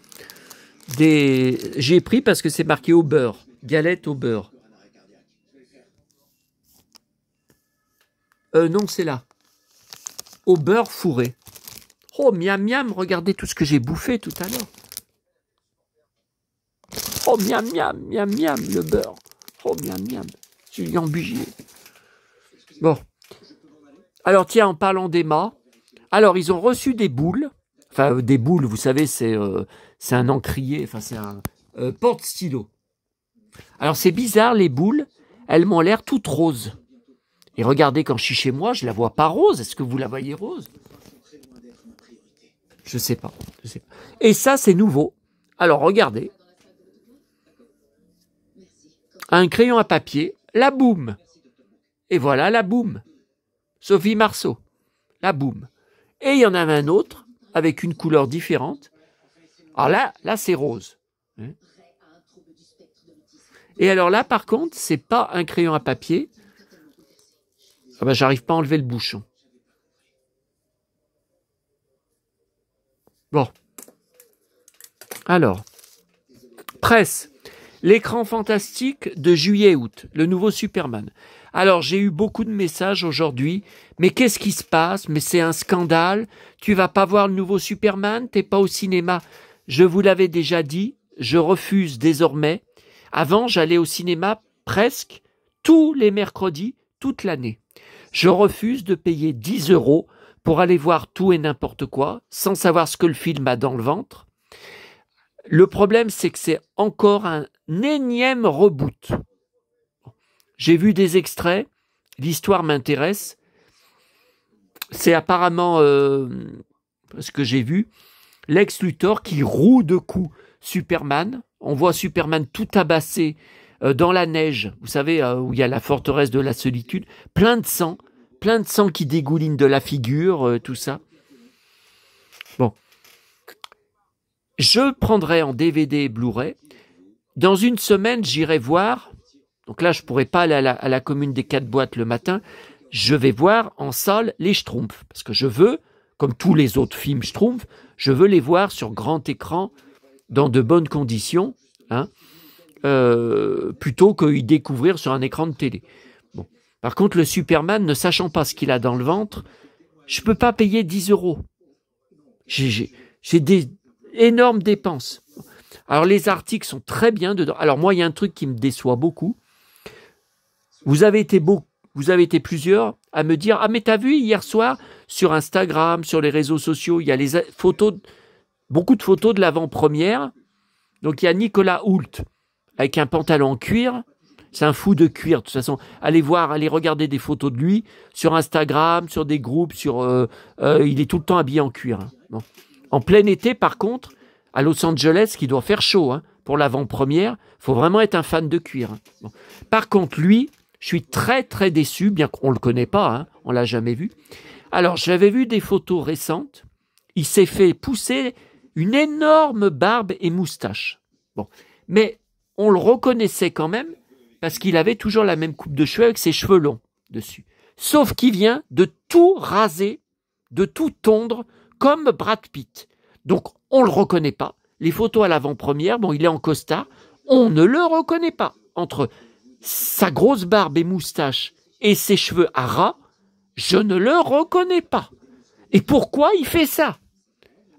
J'ai pris parce que c'est marqué au beurre. Galette au beurre. Non, c'est là. Au beurre fourré. Oh, miam miam, regardez tout ce que j'ai bouffé tout à l'heure. Oh, miam miam, miam miam, le beurre. Oh, miam miam. Julien Bugier. Bon. Alors, tiens, en parlant d'Emma, alors, ils ont reçu des boules. Enfin, des boules, vous savez, c'est un encrier, enfin, c'est un porte-stylo. Alors, c'est bizarre, les boules, elles m'ont l'air toutes roses. Et regardez, quand je suis chez moi, je la vois pas rose. Est-ce que vous la voyez rose? Je sais pas. Et ça, c'est nouveau. Alors, regardez. Un crayon à papier, la boum. Et voilà la boum. Sophie Marceau, la boum. Et il y en avait un autre, avec une couleur différente. Alors là c'est rose. Et alors là, par contre, c'est pas un crayon à papier. Ah ben, j'arrive pas à enlever le bouchon. Bon. Alors, presse. L'écran fantastique de juillet-août, le nouveau Superman. Alors, j'ai eu beaucoup de messages aujourd'hui. Mais qu'est-ce qui se passe? Mais c'est un scandale. Tu vas pas voir le nouveau Superman? T'es pas au cinéma? Je vous l'avais déjà dit, je refuse désormais. Avant, j'allais au cinéma presque tous les mercredis, toute l'année. Je refuse de payer 10 € pour aller voir tout et n'importe quoi, sans savoir ce que le film a dans le ventre. Le problème, c'est que c'est encore un énième reboot. J'ai vu des extraits, l'histoire m'intéresse. C'est apparemment, ce que j'ai vu, Lex Luthor qui roue de coups Superman. On voit Superman tout tabassé dans la neige, vous savez, où il y a la forteresse de la solitude, plein de sang qui dégouline de la figure, tout ça. Bon. Je prendrai en DVD et Blu-ray. Dans une semaine, j'irai voir. Donc là, je ne pourrai pas aller à la commune des 4 boîtes le matin. Je vais voir en salle les Schtroumpfs. Parce que je veux, comme tous les autres films Schtroumpfs, je veux les voir sur grand écran, dans de bonnes conditions, hein, plutôt qu'y découvrir sur un écran de télé. Bon. Par contre, le Superman, ne sachant pas ce qu'il a dans le ventre, je ne peux pas payer 10 €. J'ai des énormes dépenses. Alors, les articles sont très bien dedans. Alors, moi, il y a un truc qui me déçoit beaucoup. Vous avez été plusieurs à me dire « Ah, mais t'as vu hier soir, sur Instagram, sur les réseaux sociaux, il y a les photos, beaucoup de photos de l'avant-première. Donc, il y a Nicolas Hoult avec un pantalon en cuir. C'est un fou de cuir, de toute façon. Allez regarder des photos de lui sur Instagram, sur des groupes, il est tout le temps habillé en cuir. Hein. Bon. En plein été, par contre, à Los Angeles, qui doit faire chaud, hein, pour l'avant-première, il faut vraiment être un fan de cuir. Hein. Bon. Par contre, lui, je suis très, très déçu, bien qu'on ne le connaît pas, hein, on ne l'a jamais vu. Alors, j'avais vu des photos récentes. Il s'est fait pousser une énorme barbe et moustache. Bon. Mais on le reconnaissait quand même parce qu'il avait toujours la même coupe de cheveux avec ses cheveux longs dessus. Sauf qu'il vient de tout raser, de tout tondre comme Brad Pitt. Donc, on ne le reconnaît pas. Les photos à l'avant-première, bon, il est en costard. On ne le reconnaît pas. Entre sa grosse barbe et moustache et ses cheveux à ras, je ne le reconnais pas. Et pourquoi il fait ça?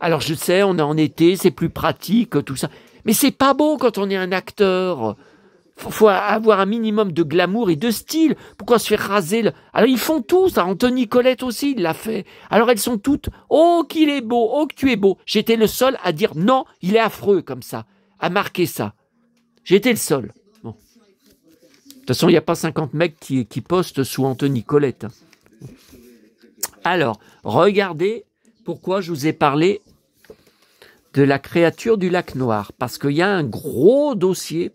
Alors je sais, on est en été, c'est plus pratique, tout ça. Mais c'est pas beau quand on est un acteur. Faut avoir un minimum de glamour et de style. Pourquoi se faire raser Alors ils font tout ça. Anthony Collette aussi, il l'a fait. Alors elles sont toutes « Oh, qu'il est beau, oh, que tu es beau ». J'étais le seul à dire « Non, il est affreux comme ça », à marquer ça. J'étais le seul. Bon. De toute façon, il n'y a pas 50 mecs qui postent sous Anthony Collette. Hein. Alors, regardez pourquoi je vous ai parlé de la créature du lac Noir. Parce qu'il y a un gros dossier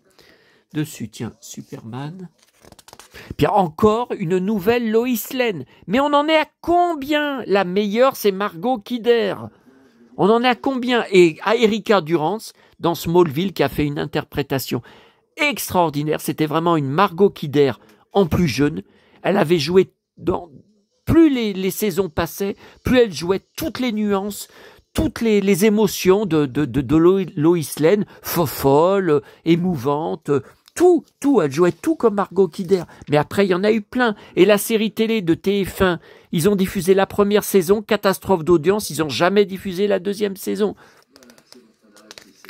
dessus. Tiens, Superman. Puis encore une nouvelle Lois Lane. Mais on en est à combien? La meilleure, c'est Margot Kidder. On en est à combien? Et à Erika Durance, dans Smallville, qui a fait une interprétation extraordinaire. C'était vraiment une Margot Kidder en plus jeune. Elle avait joué dans... Plus les saisons passaient, plus elle jouait toutes les nuances, toutes les émotions de Lois Lane, folle, émouvante, tout, elle jouait tout comme Margot Kidder. Mais après, il y en a eu plein. Et la série télé de TF1, ils ont diffusé la première saison, catastrophe d'audience, ils n'ont jamais diffusé la deuxième saison.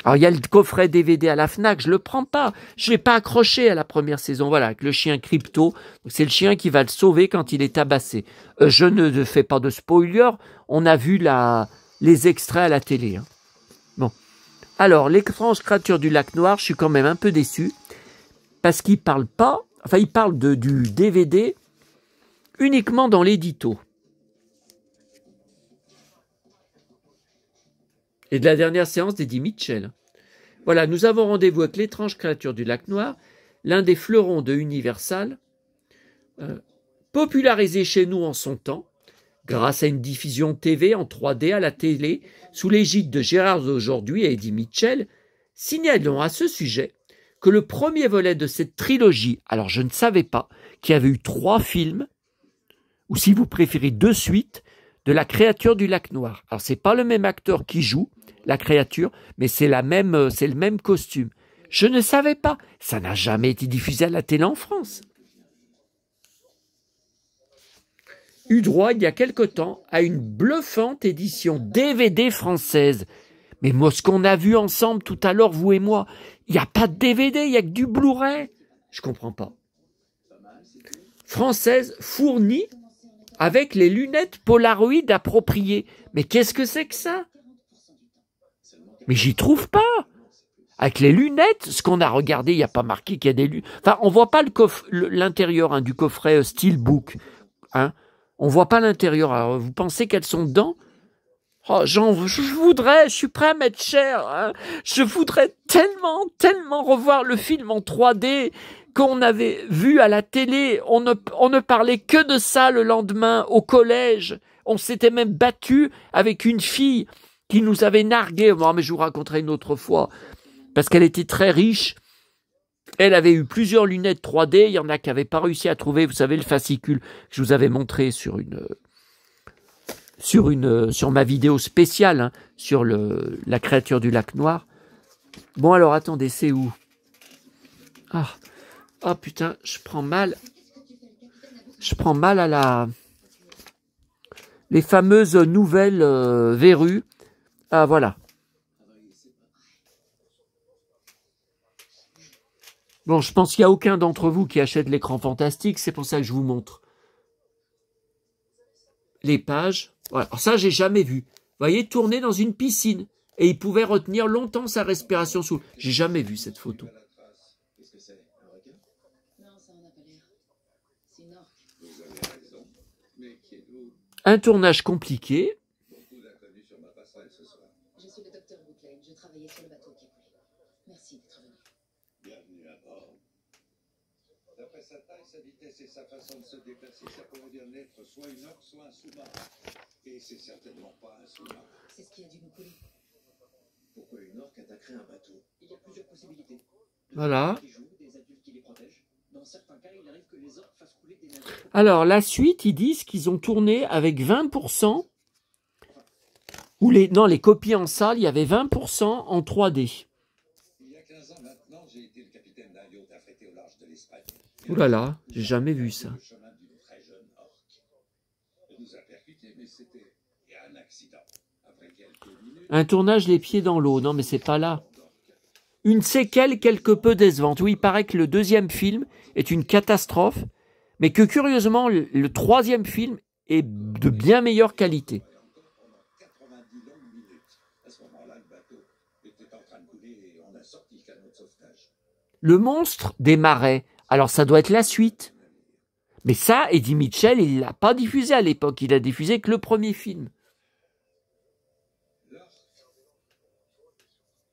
Alors, il y a le coffret DVD à la Fnac, je le prends pas. Je l'ai pas accroché à la première saison. Voilà, avec le chien Crypto. C'est le chien qui va le sauver quand il est tabassé. Je ne fais pas de spoiler. On a vu les extraits à la télé. Hein. Bon. Alors, l'étrange créature du lac Noir, je suis quand même un peu déçu. Parce qu'il parle pas, enfin, il parle du DVD uniquement dans l'édito. Et de la dernière séance d'Eddie Mitchell. Voilà, nous avons rendez-vous avec l'étrange créature du lac Noir, l'un des fleurons de Universal, popularisé chez nous en son temps, grâce à une diffusion TV en 3D à la télé, sous l'égide de Gérard d'aujourd'hui et Eddie Mitchell. Signalons à ce sujet que le premier volet de cette trilogie, alors je ne savais pas qu'il y avait eu 3 films, ou si vous préférez 2 suites, de la créature du lac Noir. Alors c'est pas le même acteur qui joue la créature, mais c'est le même costume. Je ne savais pas. Ça n'a jamais été diffusé à la télé en France. Eu droit, il y a quelque temps, à une bluffante édition DVD française. Mais moi, ce qu'on a vu ensemble tout à l'heure, vous et moi, il n'y a pas de DVD, il n'y a que du Blu-ray. Je comprends pas. Française fournie avec les lunettes Polaroid appropriées. Mais qu'est-ce que c'est que ça? Mais j'y trouve pas. Avec les lunettes, ce qu'on a regardé, il n'y a pas marqué qu'il y a des lunettes. Enfin, on voit pas l'intérieur du coffret Steelbook. Hein. On voit pas l'intérieur. Alors, vous pensez qu'elles sont dedans? Oh, je suis prêt à mettre cher. Hein. Je voudrais tellement revoir le film en 3D qu'on avait vu à la télé. On ne parlait que de ça le lendemain au collège. On s'était même battu avec une fille qui nous avait nargué. Bon, mais je vous raconterai une autre fois. Parce qu'elle était très riche. Elle avait eu plusieurs lunettes 3D. Il y en a qui n'avaient pas réussi à trouver, vous savez, le fascicule que je vous avais montré sur ma vidéo spéciale, hein, sur la créature du lac noir. Bon, alors, attendez, c'est où? Ah, putain, je prends mal à les fameuses nouvelles verrues. Ah, voilà. Bon, je pense qu'il n'y a aucun d'entre vous qui achète l'écran fantastique, c'est pour ça que je vous montre les pages. Voilà. Alors ça, j'ai jamais vu. Vous voyez, tourner dans une piscine. Et il pouvait retenir longtemps sa respiration sous. J'ai jamais vu cette photo. Un tournage compliqué. Je suis le docteur Bouclaine. Je travaillais sur le bateau qui coulait. Merci d'être venu. Bienvenue à bord. D'après sa taille, sa vitesse et sa façon de se déplacer, ça pourrait bien être soit une orque, soit un sous-marin. Et c'est certainement pas un sous-marin. C'est ce qui a dû nous couler. Pourquoi une orque attaquerait un bateau? Il y a plusieurs possibilités. Voilà. Qui jouent, des adultes qui les protègent. Dans certains cas, il arrive que les orques fassent couler des navires. Alors, la suite, ils disent qu'ils ont tourné avec 20%. Les copies en salle, il y avait 20% en 3D. Il y a 15 ans maintenant, j'ai été le capitaine d'un yacht affrété au large de l'Espagne. Ouh là là, j'ai jamais vu ça. Le chemin d'une très jeune orque. Elle nous a percuté, mais c'était un accident. Après quelques minutes, Un tournage les pieds dans l'eau. Non, mais c'est pas là. Une séquelle quelque peu décevante. Oui, il paraît que le deuxième film est une catastrophe, mais que curieusement, le troisième film est de bien meilleure qualité. 90 longues minutes. À ce moment-là, le bateau était en train de couler et on a sorti le canot de sauvetage. Le monstre des marais. Alors, ça doit être la suite. Mais ça, Eddie Mitchell, il l'a pas diffusé à l'époque. Il a diffusé que le premier film. L'orque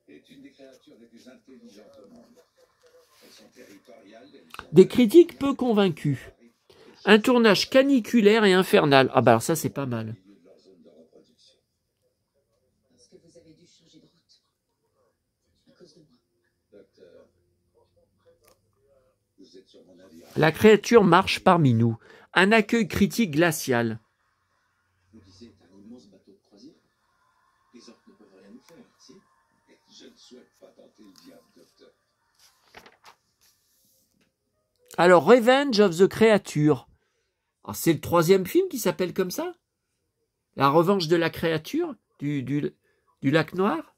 est une des créatures les plus intelligentes au monde. Elles sont territoriales, elles sont... Des critiques peu convaincus. Un tournage caniculaire et infernal. Ah bah alors ça, c'est pas mal. au milieu de leur zone de reproduction. Parce que vous avez dû changer de route. À cause de moi. Docteur, vous êtes sur mon navire. La créature marche parmi nous. Un accueil critique glacial. L'Odyssée est un immense bateau de croisière. Les orques ne peuvent rien nous faire, si? Je ne souhaite pas tenter le diable, docteur. Alors, Revenge of the Creature. Alors, c'est le troisième film qui s'appelle comme ça? La revanche de la créature du lac noir.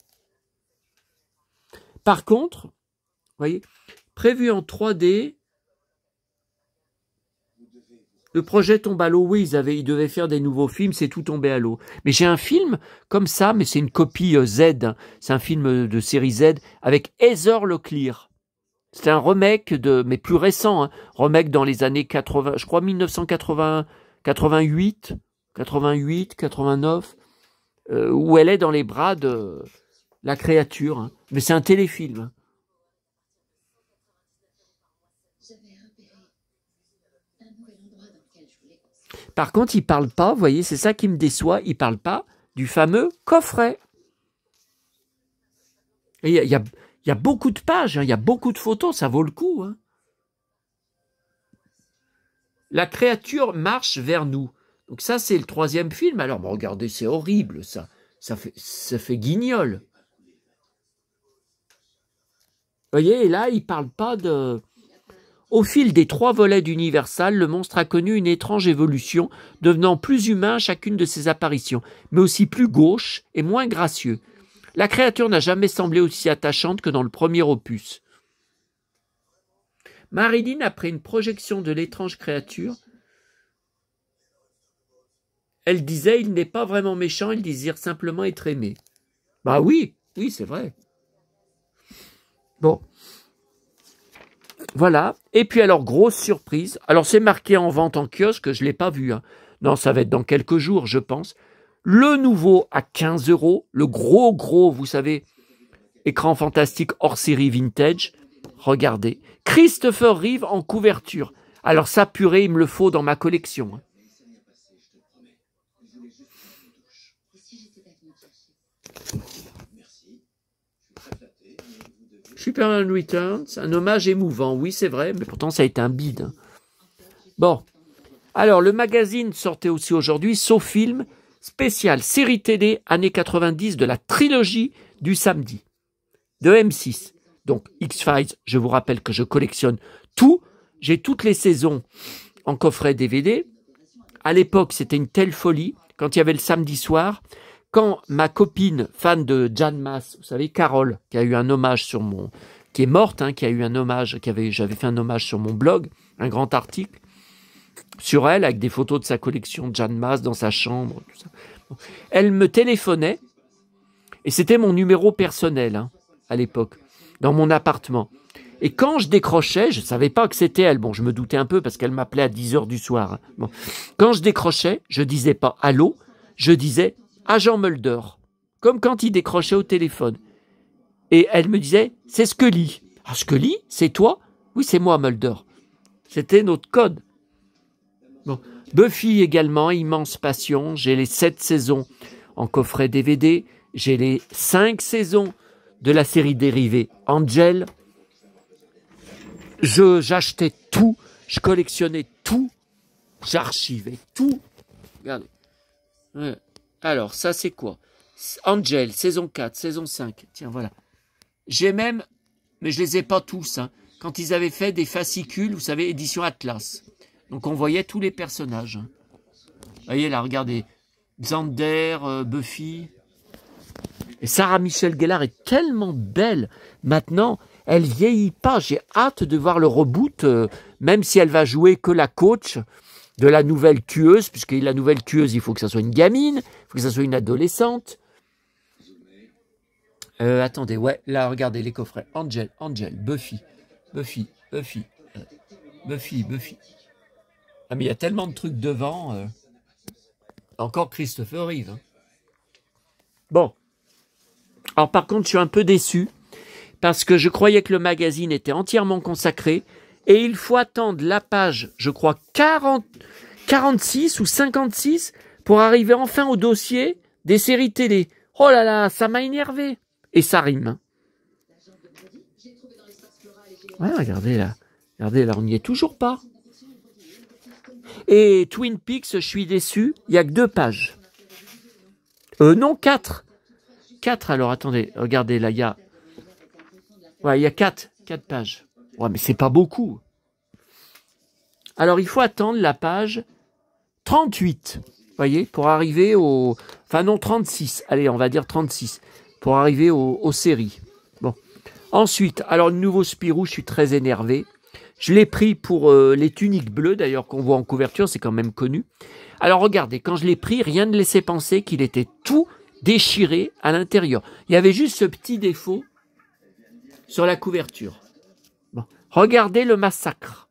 Par contre, vous voyez, prévu en 3D, le projet tombe à l'eau. Oui, ils devaient faire des nouveaux films, c'est tout tombé à l'eau. Mais j'ai un film comme ça, mais c'est une copie Z. Hein. C'est un film de série Z avec Heather Locklear. C'est un remake mais plus récent, hein, remake dans les années 80, je crois 1980, 88, 89, où elle est dans les bras de la créature. Hein. Mais c'est un téléfilm. Hein. J'avais repéré un nouvel endroit dans lequel je voulais qu'on se... Par contre, il parle pas, vous voyez, c'est ça qui me déçoit, il parle pas du fameux coffret. Et il y a beaucoup de pages, hein, il y a beaucoup de photos, ça vaut le coup. Hein. La créature marche vers nous. Donc ça, c'est le troisième film. Alors, bon, regardez, c'est horrible, ça. Ça fait guignol. voyez, et là, il parle pas de... Au fil des 3 volets d'Universal, le monstre a connu une étrange évolution, devenant plus humain à chacune de ses apparitions, mais aussi plus gauche et moins gracieux. La créature n'a jamais semblé aussi attachante que dans le premier opus. Marilyn, après une projection de l'étrange créature, elle disait « Il n'est pas vraiment méchant, il désire simplement être aimé. » Bah oui, oui, c'est vrai. Bon. Voilà. Et puis alors, grosse surprise. Alors, c'est marqué en vente en kiosque, je ne l'ai pas vu. Hein. Non, ça va être dans quelques jours, je pense. Le nouveau à 15 €. Le gros, vous savez, écran fantastique hors série vintage. Regardez. Christopher Reeve en couverture. Alors, ça, purée, il me le faut dans ma collection. Hein. Superman Returns, un hommage émouvant. Oui, c'est vrai, mais pourtant, ça a été un bide. Hein. Bon. Alors, le magazine sortait aussi aujourd'hui, SoFilm, spécial série télé années 90 de la trilogie du samedi, de M6. Donc, X-Files, je vous rappelle que je collectionne tout. J'ai toutes les saisons en coffret DVD. À l'époque, c'était une telle folie, quand il y avait le samedi soir, quand ma copine, fan de Jan Maas, vous savez, Carole, qui a eu un hommage sur mon... qui est morte, hein, qui a eu un hommage, j'avais fait un hommage sur mon blog, un grand article, sur elle, avec des photos de sa collection de Jan Maas dans sa chambre, tout ça. Elle me téléphonait, et c'était mon numéro personnel, hein, à l'époque, dans mon appartement. Et quand je décrochais, je ne savais pas que c'était elle. Bon, je me doutais un peu parce qu'elle m'appelait à 10 h du soir. Hein. Bon. Quand je décrochais, je disais pas « Allô », je disais « Agent Mulder », comme quand il décrochait au téléphone. Et elle me disait « C'est Scully ». « Ah, Scully, c'est toi ?»« Oui, c'est moi, Mulder. » C'était notre code. Bon. Buffy également, immense passion. J'ai les 7 saisons en coffret DVD. J'ai les 5 saisons de la série dérivée Angel. J'achetais tout, je collectionnais tout, j'archivais tout. Regardez. Ouais. Alors, ça c'est quoi? Angel, saison 4, saison 5. Tiens, voilà. J'ai même, mais je les ai pas tous, hein, quand ils avaient fait des fascicules, vous savez, édition Atlas. Donc on voyait tous les personnages. Hein. Vous voyez là, regardez. Xander, Buffy. Et Sarah Michelle Gellar est tellement belle. Maintenant, elle vieillit pas. J'ai hâte de voir le reboot, même si elle va jouer que la coach de la nouvelle tueuse, puisque la nouvelle tueuse, il faut que ça soit une gamine, il faut que ça soit une adolescente. Attendez, ouais, là, regardez les coffrets. Angel, Buffy. Ah, mais il y a tellement de trucs devant. Encore Christopher Reeve. Hein. Bon. Alors, par contre, je suis un peu déçu, parce que je croyais que le magazine était entièrement consacré, et il faut attendre la page, je crois, 46 ou 56 pour arriver enfin au dossier des séries télé. Oh là là, ça m'a énervé. Et ça rime. Ouais, regardez là, on n'y est toujours pas. Et Twin Peaks, je suis déçu, il n'y a que 2 pages. Non, 4. 4, alors attendez, regardez là, il y a... Ouais, il y a 4 pages. Ouais, mais c'est pas beaucoup. Alors, il faut attendre la page 38, vous voyez, pour arriver au... Enfin non, 36, allez, on va dire 36, pour arriver aux séries. Bon. Ensuite, alors, le nouveau Spirou, je suis très énervé. Je l'ai pris pour les tuniques bleues, d'ailleurs, qu'on voit en couverture, c'est quand même connu. Alors, regardez, quand je l'ai pris, rien ne laissait penser qu'il était tout déchiré à l'intérieur. Il y avait juste ce petit défaut sur la couverture. Bon. Regardez le massacre.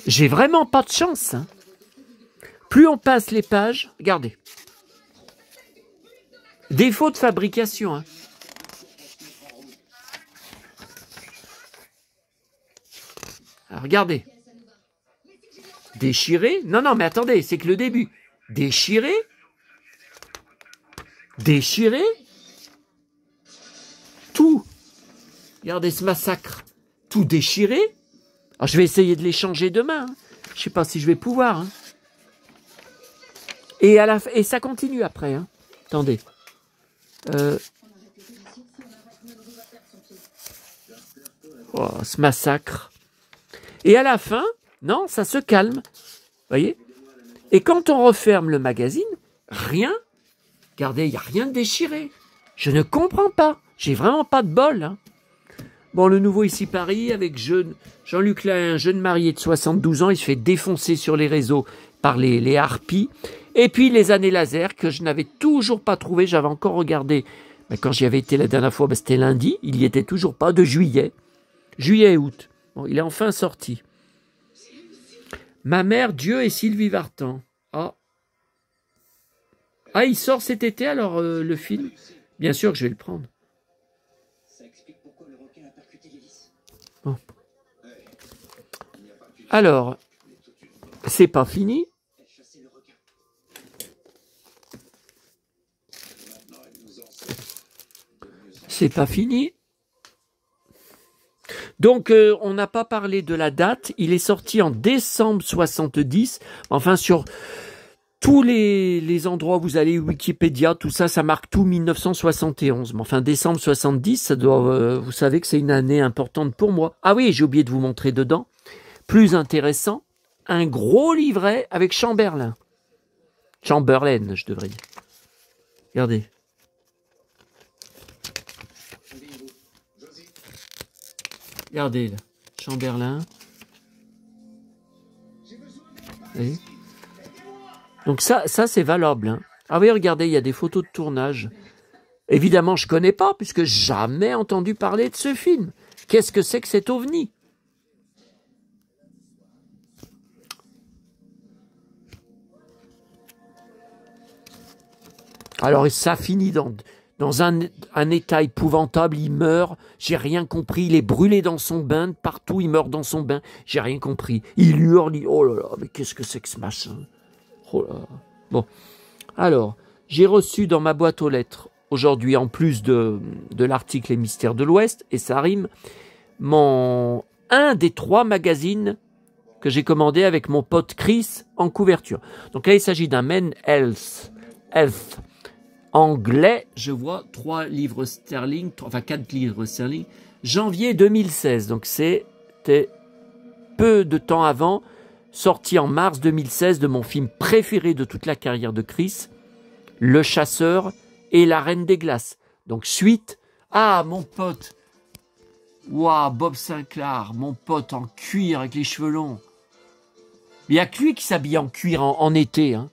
J'ai vraiment pas de chance. Hein. Plus on passe les pages, regardez. Défaut de fabrication. Hein. Alors, regardez. Déchiré. Non, mais attendez, c'est que le début. Déchiré. Tout. Regardez ce massacre. Tout déchiré. Alors, je vais essayer de les changer demain. Hein. Je ne sais pas si je vais pouvoir. Hein. Et ça continue après. Hein. Attendez. Oh, ce massacre. Et à la fin, non, ça se calme. Voyez? Et quand on referme le magazine, rien. Regardez, il n'y a rien de déchiré. Je ne comprends pas. J'ai vraiment pas de bol. Hein. Bon, le nouveau ici Paris, avec Jean-Luc Lahaye, un jeune marié de 72 ans, il se fait défoncer sur les réseaux par les harpies. Et puis les années laser, que je n'avais toujours pas trouvé. J'avais encore regardé. Mais quand j'y avais été la dernière fois, c'était lundi. Il n'y était toujours pas, de juillet. Juillet et août. Bon, il est enfin sorti. Ma mère, Dieu et Sylvie Vartan. Ah. Ah, il sort cet été alors le film? Bien sûr que je vais le prendre. Bon. Alors, c'est pas fini. C'est pas fini. Donc, on n'a pas parlé de la date. Il est sorti en décembre 70. Enfin, sur tous les endroits où vous allez, Wikipédia, tout ça, ça marque tout 1971. Mais enfin, décembre 70, ça doit, vous savez que c'est une année importante pour moi. Ah oui, j'ai oublié de vous montrer dedans. Plus intéressant, un gros livret avec Chamberlain. Chamberlain, je devrais dire. Regardez. Regardez là, Chamberlain. Oui. Donc ça c'est valable. Hein. Ah oui, regardez, il y a des photos de tournage. Évidemment, je connais pas, puisque jamais entendu parler de ce film. Qu'est-ce que c'est que cet ovni? Alors ça finit dans un état épouvantable, il meurt, j'ai rien compris, il est brûlé dans son bain, partout il meurt dans son bain, j'ai rien compris. Il hurle, oh là là, mais qu'est-ce que c'est que ce machin? Oh là là. Bon, alors, j'ai reçu dans ma boîte aux lettres, aujourd'hui, en plus de l'article Les Mystères de l'Ouest, et ça rime, un des 3 magazines que j'ai commandé avec mon pote Chris en couverture. Donc là, il s'agit d'un Men Health anglais, je vois 3 livres sterling, enfin 4 livres sterling, janvier 2016. Donc c'était peu de temps avant, sorti en mars 2016 de mon film préféré de toute la carrière de Chris, Le Chasseur et La Reine des Glaces. Donc suite, ah mon pote, waouh, Bob Sinclair, mon pote en cuir avec les cheveux longs. Il n'y a que lui qui s'habille en cuir en été, hein.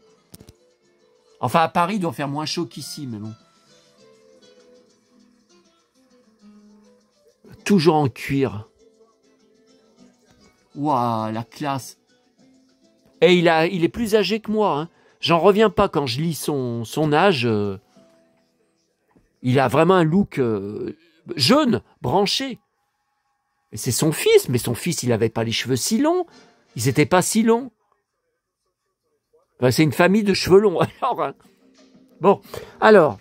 Enfin, à Paris, il doit faire moins chaud qu'ici, mais bon. Toujours en cuir. Waouh, la classe. Et il est plus âgé que moi. Hein. J'en reviens pas quand je lis son âge. Il a vraiment un look jeune, branché. Et c'est son fils, mais son fils, il n'avait pas les cheveux si longs. Ils n'étaient pas si longs. C'est une famille de cheveux longs. Alors, hein. Bon, alors,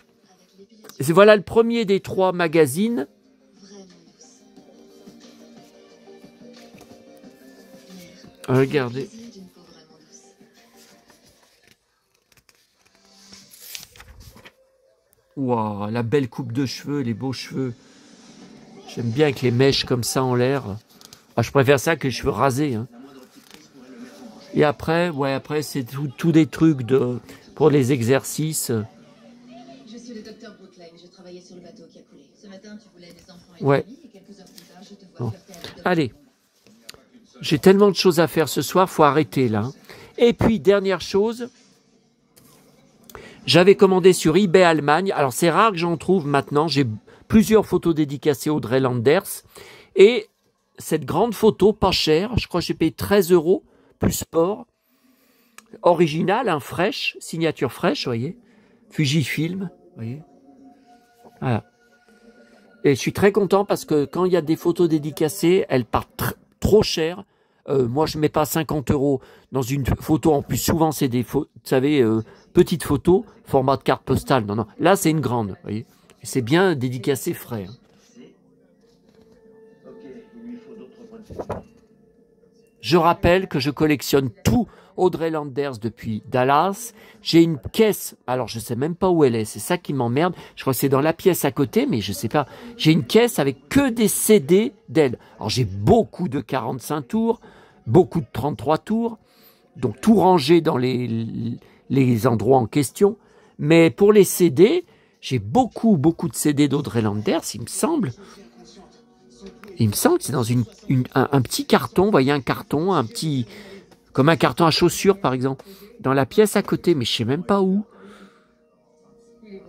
voilà le premier des 3 magazines. Regardez. Waouh, la belle coupe de cheveux, les beaux cheveux. J'aime bien avec les mèches comme ça en l'air. Ah, je préfère ça que les cheveux rasés. Hein. Et après, après c'est tout des trucs pour les exercices. Je suis le docteur Brookline, je travaillais sur le bateau qui a coulé. Ce matin, tu voulais des enfants et ouais. famille, et quelques heures plus tard, je te vois flirter avec Allez, j'ai tellement de choses à faire ce soir, faut arrêter là. Hein. Et puis, dernière chose, j'avais commandé sur eBay Allemagne. Alors, c'est rare que j'en trouve maintenant. J'ai plusieurs photos dédicacées Audrey Landers. Et cette grande photo, pas chère, je crois que j'ai payé 13 €, plus sport, original, hein, fraîche, signature fraîche, vous voyez, Fujifilm, vous voyez, voilà. Et je suis très content parce que quand il y a des photos dédicacées, elles partent trop chères. Moi, je ne mets pas 50 € dans une photo. En plus, souvent, c'est des vous savez, petites photos, format de carte postale. Non, non. Là, c'est une grande, vous voyez. C'est bien dédicacé frais. Hein. Je rappelle que je collectionne tout Audrey Landers depuis Dallas. J'ai une caisse, alors je sais même pas où elle est, c'est ça qui m'emmerde. Je crois que c'est dans la pièce à côté, mais je sais pas. J'ai une caisse avec que des CD d'elle. Alors j'ai beaucoup de 45 tours, beaucoup de 33 tours, donc tout rangé dans les endroits en question. Mais pour les CD, j'ai beaucoup de CD d'Audrey Landers, il me semble. Il me semble que c'est dans un petit carton, vous voyez un carton, comme un carton à chaussures par exemple, dans la pièce à côté, mais je sais même pas où.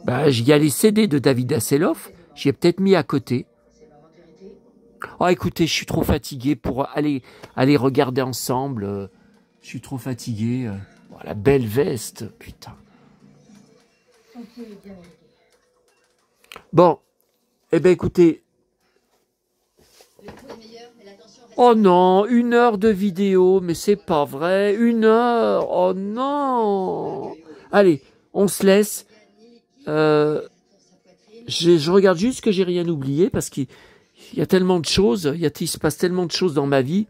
Il y a les CD de David Hasselhoff, j'y ai peut-être mis à côté. Oh écoutez, je suis trop fatigué pour aller regarder ensemble. Je suis trop fatigué. Oh, la belle veste, putain. Bon, eh ben écoutez. Oh non, 1 heure de vidéo, mais c'est pas vrai, 1 heure, oh non. Allez, on se laisse. Je regarde juste que j'ai rien oublié parce qu'il y a tellement de choses, il se passe tellement de choses dans ma vie.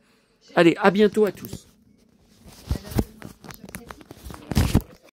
Allez, à bientôt à tous.